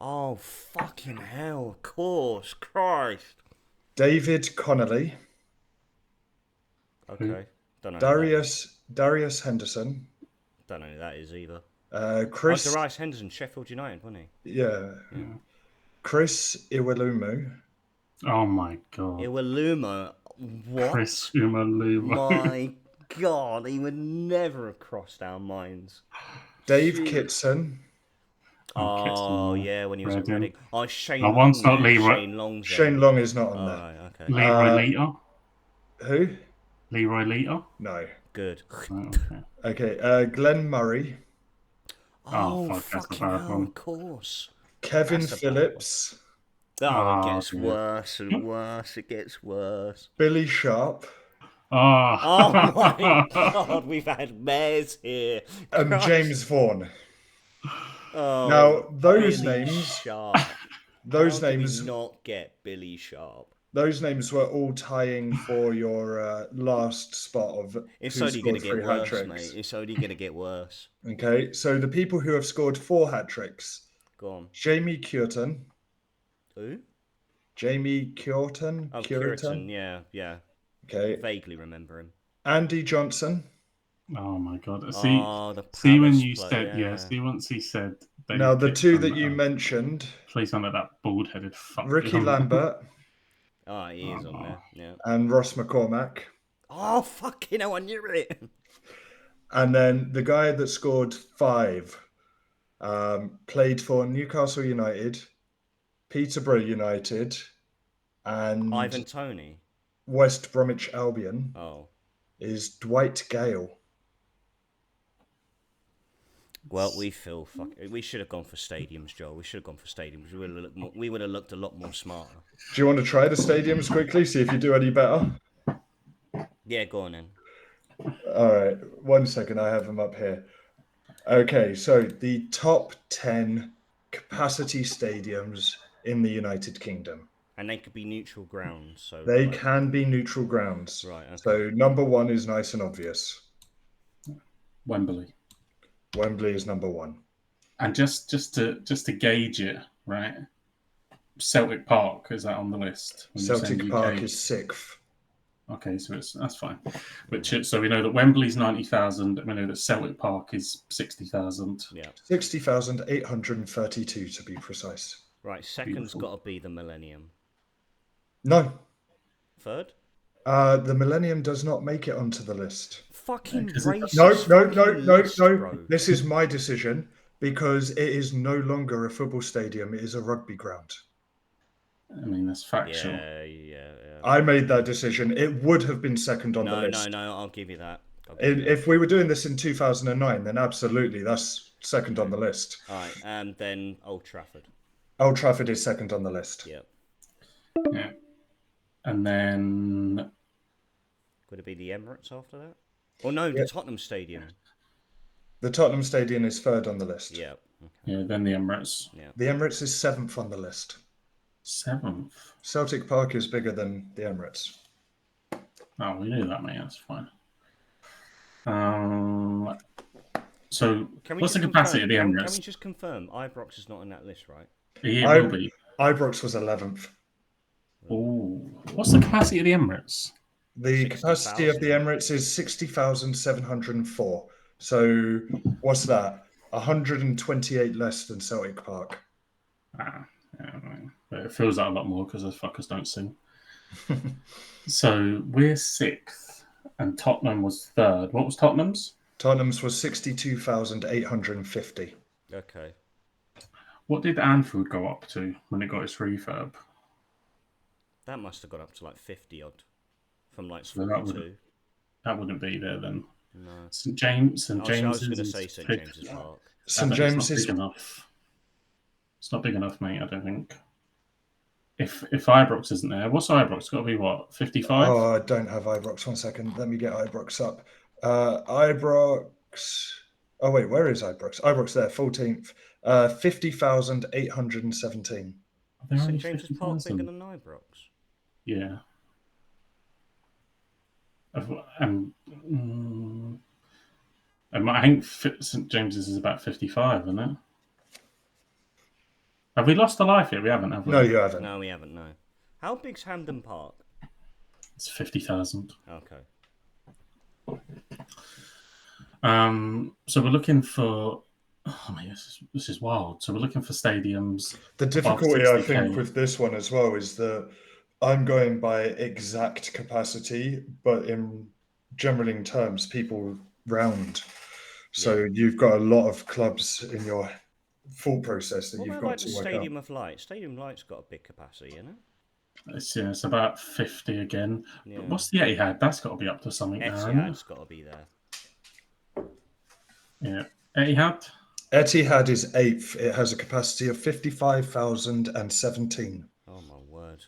S2: Oh, fucking hell, of course. Christ.
S3: David Connolly.
S2: Okay. Don't know.
S3: Darius Henderson.
S2: Don't know who that is either.
S3: Chris.
S2: Darius Henderson, Sheffield United, wasn't he?
S3: Yeah. Chris Iwelumo.
S1: Oh my god.
S2: Iwelumo. What?
S1: Chris Iwelumo.
S2: My god, he would never have crossed our minds.
S3: Dave Kitson.
S2: Oh, yeah, when he was at Reading. Oh, Shane
S1: I
S2: Long.
S1: once thought Leroy.
S2: Shane Long's
S3: Shane Long is not on there.
S2: Right, okay.
S1: Leroy Leader.
S3: Who?
S1: Leroy Leader.
S3: No.
S2: Good.
S1: Oh, okay.
S3: Okay. Glenn Murray.
S2: Oh,
S1: fuck, that's a
S2: fucking
S1: bad
S2: hell,
S1: one.
S2: of course.
S3: Kevin
S2: That's a bad
S3: Phillips,
S2: Oh, it
S1: Oh,
S2: gets
S1: dear.
S2: worse and worse. It gets worse.
S3: Billy Sharp,
S2: Oh my
S1: Oh.
S2: god, we've had mares here.
S3: and
S2: Christ.
S3: James Vaughan.
S2: Oh,
S3: Now, those
S2: Billy
S3: names,
S2: Sharp.
S3: those
S2: How do we
S3: names,
S2: not get Billy Sharp?
S3: those names were all tying for your last spot of
S2: It's
S3: who
S2: only going to
S3: scored
S2: get
S3: 3 hat
S2: worse,
S3: tricks.
S2: mate. It's only going to get worse.
S3: Okay, so the people who have scored 4 hat tricks:
S2: Go on.
S3: Jamie Cureton,
S2: Who?
S3: Jamie Cureton,
S2: Oh, Curitan. Yeah.
S3: Okay,
S2: Vaguely remember him.
S3: Andy Johnson.
S1: Oh my god!
S2: Oh, the
S1: See when
S2: Palace
S1: you
S2: play,
S1: said
S2: yeah.
S1: See once he said
S3: Now,
S1: Dave
S3: the two
S1: Kitson.
S3: that you mentioned,
S1: Please don't let that bald-headed fuck.
S3: Ricky Lambert
S2: Oh, he is on there. Yeah.
S3: and Ross McCormack.
S2: Oh, fucking hell, I knew it.
S3: And then the guy that scored 5 played for Newcastle United, Peterborough United, and
S2: Ivan Toney.
S3: West Bromwich Albion
S2: Oh.
S3: is Dwight Gale.
S2: Well, we should have gone for stadiums, Joel. We should have gone for stadiums. We would have looked a lot more smarter.
S3: Do you want to try the stadiums quickly, see if you do any better?
S2: Yeah, go on then.
S3: All right, 1 second, I have them up here. Okay, so the top 10 capacity stadiums in the United Kingdom.
S2: And they could be neutral grounds. So
S3: They can be neutral grounds.
S2: Right, okay.
S3: So number 1 is nice and obvious.
S1: Wembley.
S3: Wembley is number 1.
S1: And just to gauge it, right? Celtic Park, is that on the list?
S3: Celtic Park is 6th.
S1: Okay, so that's fine. So we know that Wembley's 90,000, and we know that Celtic Park is 60,000.
S2: Yeah.
S3: 60,832 to be precise.
S2: Right, second's got to be the Millennium.
S3: No.
S2: Third?
S3: The Millennium does not make it onto the list.
S2: Fucking
S1: because
S2: racist.
S3: No. This is my decision because it is no longer a football stadium. It is a rugby ground.
S1: I mean, that's factual.
S2: Yeah.
S3: I made that decision. It would have been second on the list.
S2: No, I'll give you that.
S3: If we were doing this in 2009, then absolutely, that's second on the list.
S2: All right, and then Old Trafford.
S3: Old Trafford is second on the list.
S2: Yep.
S1: Yeah. And then...
S2: Could it be the Emirates after that? Or no, the Tottenham Stadium.
S3: The Tottenham Stadium is third on the list.
S2: Yeah.
S1: Okay. Yeah, then the Emirates.
S2: Yeah.
S3: The Emirates is 7th on the list.
S1: 7th?
S3: Celtic Park is bigger than the Emirates.
S1: Oh, we knew that, mate. That's fine. So, what's the capacity of the Emirates?
S2: Can we just confirm Ibrox is not on that list, right?
S1: It will be.
S3: Ibrox was 11th.
S1: Oh, what's the capacity of the Emirates?
S3: The capacity of the Emirates is 60,704. So, what's that? 128 less than Celtic Park.
S1: Yeah, but it feels like a lot more because those fuckers don't sing. So we're 6th, and Tottenham was 3rd. What was Tottenham's?
S3: Tottenham's was 62,850.
S2: Okay.
S1: What did Anfield go up to when it got its refurb?
S2: That must have gone up to like 50 odd. From like
S1: So
S2: 42.
S1: that wouldn't be there then.
S2: No.
S1: St James.
S2: I was going to say St James's Park.
S3: St James is
S1: big enough. It's not big enough, mate. I don't think. If Ibrox isn't there, what's Ibrox? Got to be what, 55?
S3: Oh, I don't have Ibrox. 1 second. Let me get Ibrox up. Ibrox. Oh wait, where is Ibrox? Ibrox there, 14th. 50,817.
S2: St James's Park bigger than Ibrox?
S1: Yeah. I think St James's is about 55, isn't it? Have we lost a life here? We haven't, have we?
S3: No, you haven't.
S2: No, we haven't, no. How big's Hampden Park?
S1: It's 50,000.
S2: Okay.
S1: So we're looking for... Oh, man, this is wild. So we're looking for stadiums...
S3: The difficulty, I think, with this one as well is that I'm going by exact capacity, but in general terms, people round. So you've got a lot of clubs in your full process that you've got to work out.
S2: Stadium of Light? Stadium Light's got a big capacity, isn't it?
S1: It's about 50 again.
S2: Yeah.
S1: But what's the Etihad? That's got to be up to something now.
S2: Etihad's got to be there.
S1: Yeah. Etihad?
S3: Etihad is 8th. It has a capacity of 55,017.
S2: Oh my word.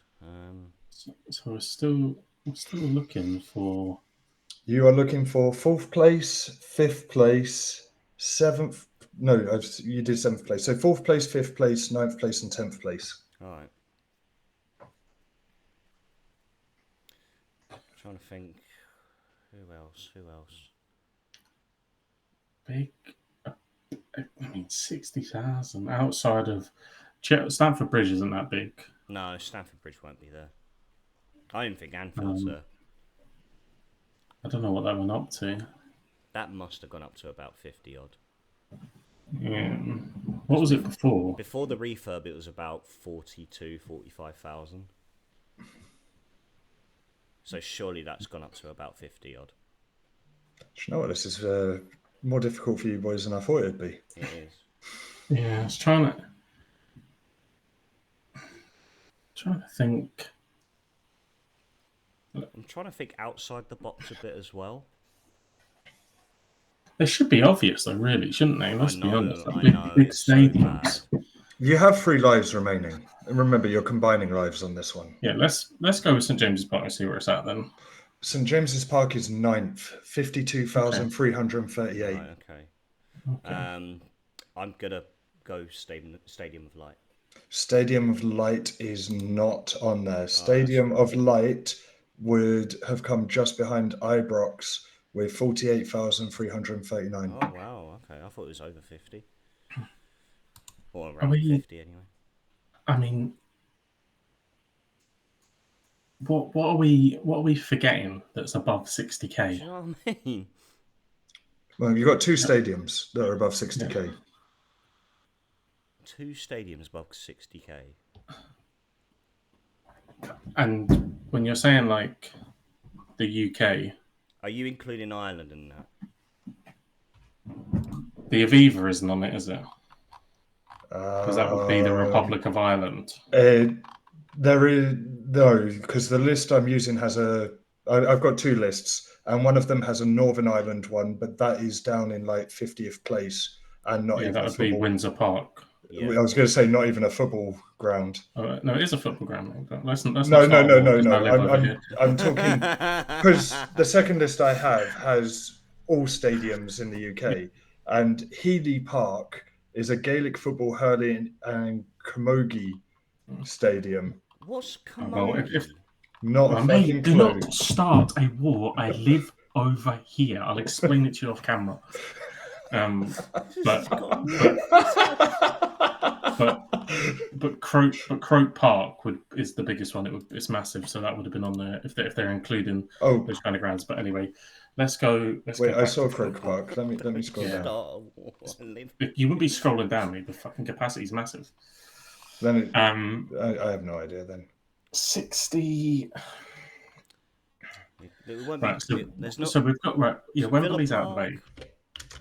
S1: So we're still looking for.
S3: You are looking for 4th place, 5th place, 7th. No, you did 7th place. So 4th place, 5th place, 9th place, and 10th place.
S2: All right. Trying to think. Who else?
S1: Big. I mean, 60,000 outside of Stamford Bridge isn't that big.
S2: No, Stamford Bridge won't be there. I don't think Anfield's there.
S1: I don't know what that went up to.
S2: That must have gone up to about 50 odd.
S1: Yeah. What was it before?
S2: Before the refurb, it was about 42, 45,000. So surely that's gone up to about 50 odd.
S3: Do you know what? This is more difficult for you boys than I thought it'd be.
S2: It is.
S1: Yeah, I was trying to think.
S2: I'm trying to think outside the box a bit as well.
S1: They should be obvious, though, really, shouldn't they? Let's be honest.
S2: I know.
S1: Big
S2: It's so
S1: stadiums.
S2: bad.
S3: You have 3 lives remaining. And remember, you're combining lives on this one.
S1: Yeah, let's go with St James's Park and see where it's at then.
S3: St James's Park is 9th, 52,338.
S2: Right, okay. I'm going to go Stadium of Light.
S3: Stadium of Light is not on there. Stadium of Light would have come just behind Ibrox with 48,339.
S2: Oh, wow. Okay. I thought it was over 50. Or around 50 anyway.
S1: I mean, what are we forgetting that's above 60k?
S2: Do you know what I mean?
S3: Well, you've got 2 stadiums that are above 60k.
S1: Yeah.
S2: 2 stadiums above 60k.
S1: And when you're saying like the UK,
S2: are you including Ireland in that?
S1: The Aviva isn't on it, is it? Because that would be the Republic of Ireland.
S3: There is no, because the list I'm using has I've got 2 lists, and one of them has a Northern Ireland one, but that is down in like 50th place and not even.
S1: That would be Windsor Park.
S3: Yeah. I was going to say not even a football ground.
S1: No, it is a football ground. Let's
S3: No. I'm talking because the second list I have has all stadiums in the UK, and Healy Park is a Gaelic football hurling and camogie stadium.
S2: What's camogie?
S1: Do not start a war. I live over here. I'll explain it to you off camera. But Croke Park is the biggest one. It's massive, so that would have been on there if they're including those kind of grounds. But anyway, let's go.
S3: Wait, I saw Croke Park. Let me scroll down.
S1: You wouldn't be scrolling down, mate. The fucking capacity is massive.
S3: Then I have no idea. Then
S1: 60.
S2: Right,
S1: so we've got Wembley's out of the way.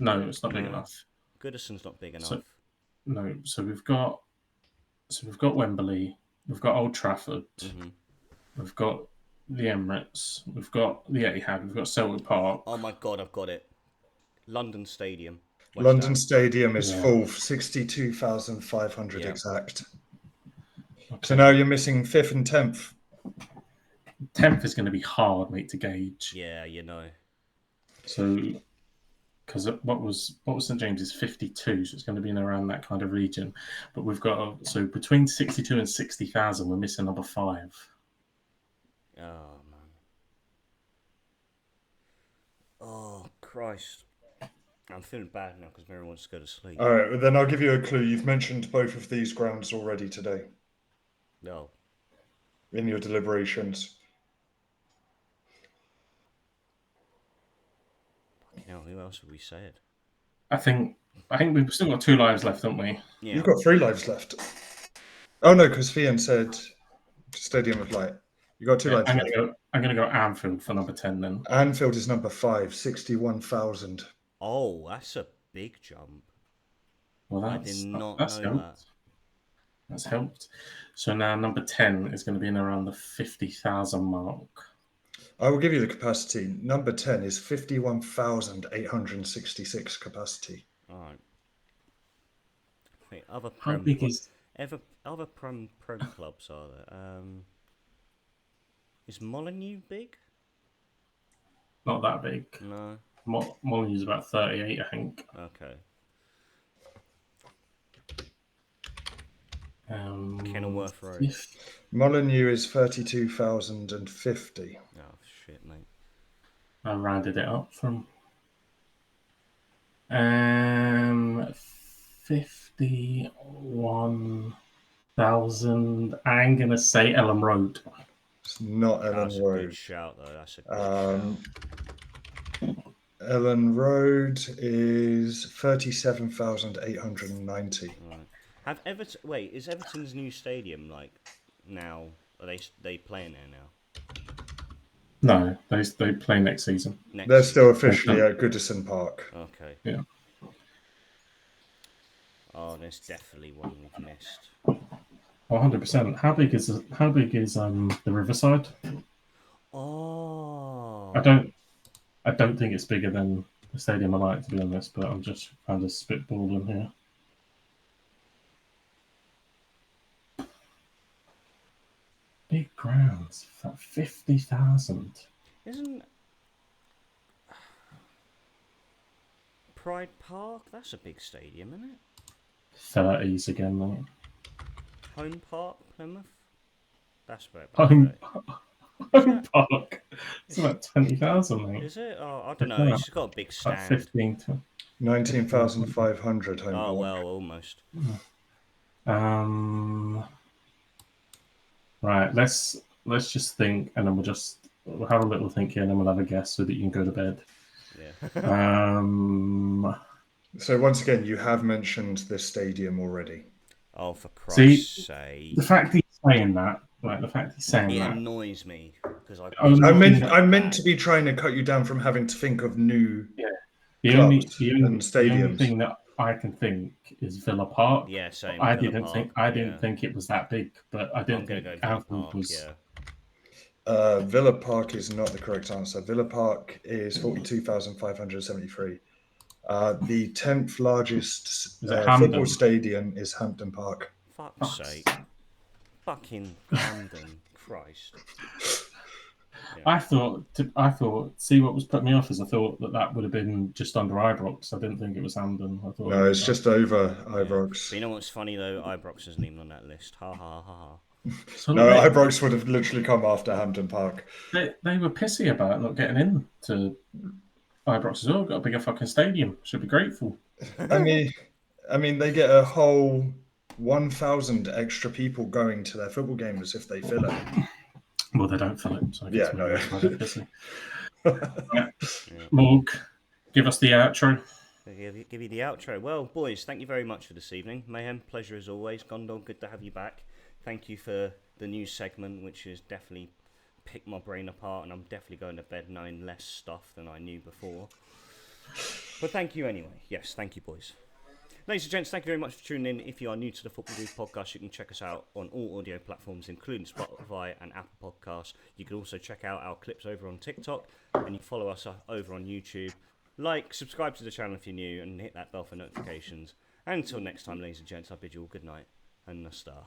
S1: No, it's not big enough.
S2: Goodison's not big enough.
S1: So we've got Wembley, we've got Old Trafford, we've got the Emirates, we've got the Etihad, we've got Celtic Park.
S2: Oh my god, I've got it. London Stadium.
S3: London Stadium is full, 62,500 exact. Okay. So now you're missing 5th and 10th.
S1: 10th is going to be hard, mate, to gauge.
S2: Yeah, you know.
S1: So, because what was St James's 52, so it's going to be in around that kind of region. But we've got so between 62 and 60,000, we're missing number 5.
S2: Oh man. Oh Christ. I'm feeling bad now because Mary wants to go to sleep.
S3: All right, well, then I'll give you a clue. You've mentioned both of these grounds already today.
S2: No.
S3: In your deliberations.
S2: Who else have we said?
S1: I think we've still got 2 lives left, haven't we?
S3: Yeah. You've got 3 lives left. Oh no, because Fian said Stadium of Light. You got 2 lives left.
S1: I'm going to go Anfield for number 10 then.
S3: Anfield is number 5, 61,000.
S2: Oh, that's a big jump.
S1: Well,
S2: I did not know that.
S1: That's helped. So now number 10 is going to be in around the 50,000 mark.
S3: I will give you the capacity. Number 10 is 51,866 capacity.
S2: All right. Wait, other
S1: How
S2: Prem,
S1: big is...
S2: other Prem clubs are there? Is Molineux big?
S1: Not that big.
S2: No.
S1: Molyneux's about 38, I think.
S2: Okay.
S1: Kenilworth
S2: Road.
S3: Molineux is 32,050.
S2: Oh, shit, mate.
S1: I rounded it up from 51,000. I'm going to say Ellen Road.
S3: It's not Ellen
S2: That's
S3: Road.
S2: a good shout, though. That's a good shout.
S3: Ellen Road is 37,890.
S2: Right. Have Everton? Wait, is Everton's new stadium now? Are they playing there now?
S1: No, they play next season.
S3: They're still officially at Goodison Park.
S2: Okay.
S1: Yeah.
S2: Oh, there's definitely one we've missed.
S1: 100%. How big is the Riverside?
S2: Oh.
S1: I don't think it's bigger than the stadium I like, to be honest, but I'm just kind of spitballing here. Big grounds, 50,000.
S2: Isn't Pride Park? That's a big stadium, isn't it?
S1: 30s again, mate.
S2: Home Park, Plymouth. That's where.
S1: Home Park. It's about 20,000, mate.
S2: Is it? Oh, I don't know. It's just got a big stand.
S1: 15 to
S3: 19,500 home.
S2: Oh well, almost.
S1: Right. Let's just think, and then we'll have a little think here, and then we'll have a guess so that you can go to bed.
S2: Yeah.
S3: So once again, you have mentioned this stadium already.
S2: Oh, for Christ's sake!
S1: The fact he's saying that,
S2: it annoys me because I
S3: meant to be trying to cut you down from having to think of new
S1: the
S3: clubs
S1: only
S3: and stadiums.
S1: The only thing that I can think is Villa Park.
S2: Yeah, same.
S1: I didn't think it was that big, but I didn't think Anfield was.
S2: Yeah.
S3: Villa Park is not the correct answer. Villa Park is 42,573. The 10th largest football stadium is Hampden Park.
S2: Fuck's sake. Fucking Hampden. Christ. Yeah.
S1: I thought. See, what was putting me off is I thought that would have been just under Ibrox. I didn't think it was Hampden. I thought
S3: no, it's just over Ibrox.
S2: But you know what's funny though? Ibrox isn't even on that list. Ha ha ha ha.
S3: So Ibrox would have literally come after Hampden Park.
S1: They were pissy about not getting into Ibrox as well. Got a bigger fucking stadium. Should be grateful.
S3: I mean, they get a whole 1,000 extra people going to their football games if they fill it.
S1: Well, they don't fill it. So I guess
S3: pissy.
S1: Morg, give us the outro.
S2: Give you the outro. Well, boys, thank you very much for this evening. Mayhem, pleasure as always. Gondor, good to have you back. Thank you for the new segment, which has definitely picked my brain apart, and I'm definitely going to bed knowing less stuff than I knew before. But thank you anyway. Yes, thank you, boys. Ladies and gents, thank you very much for tuning in. If you are new to the Football News podcast, you can check us out on all audio platforms, including Spotify and Apple Podcasts. You can also check out our clips over on TikTok, and you follow us over on YouTube. Like, subscribe to the channel if you're new, and hit that bell for notifications. And until next time, ladies and gents, I bid you all good night and a star.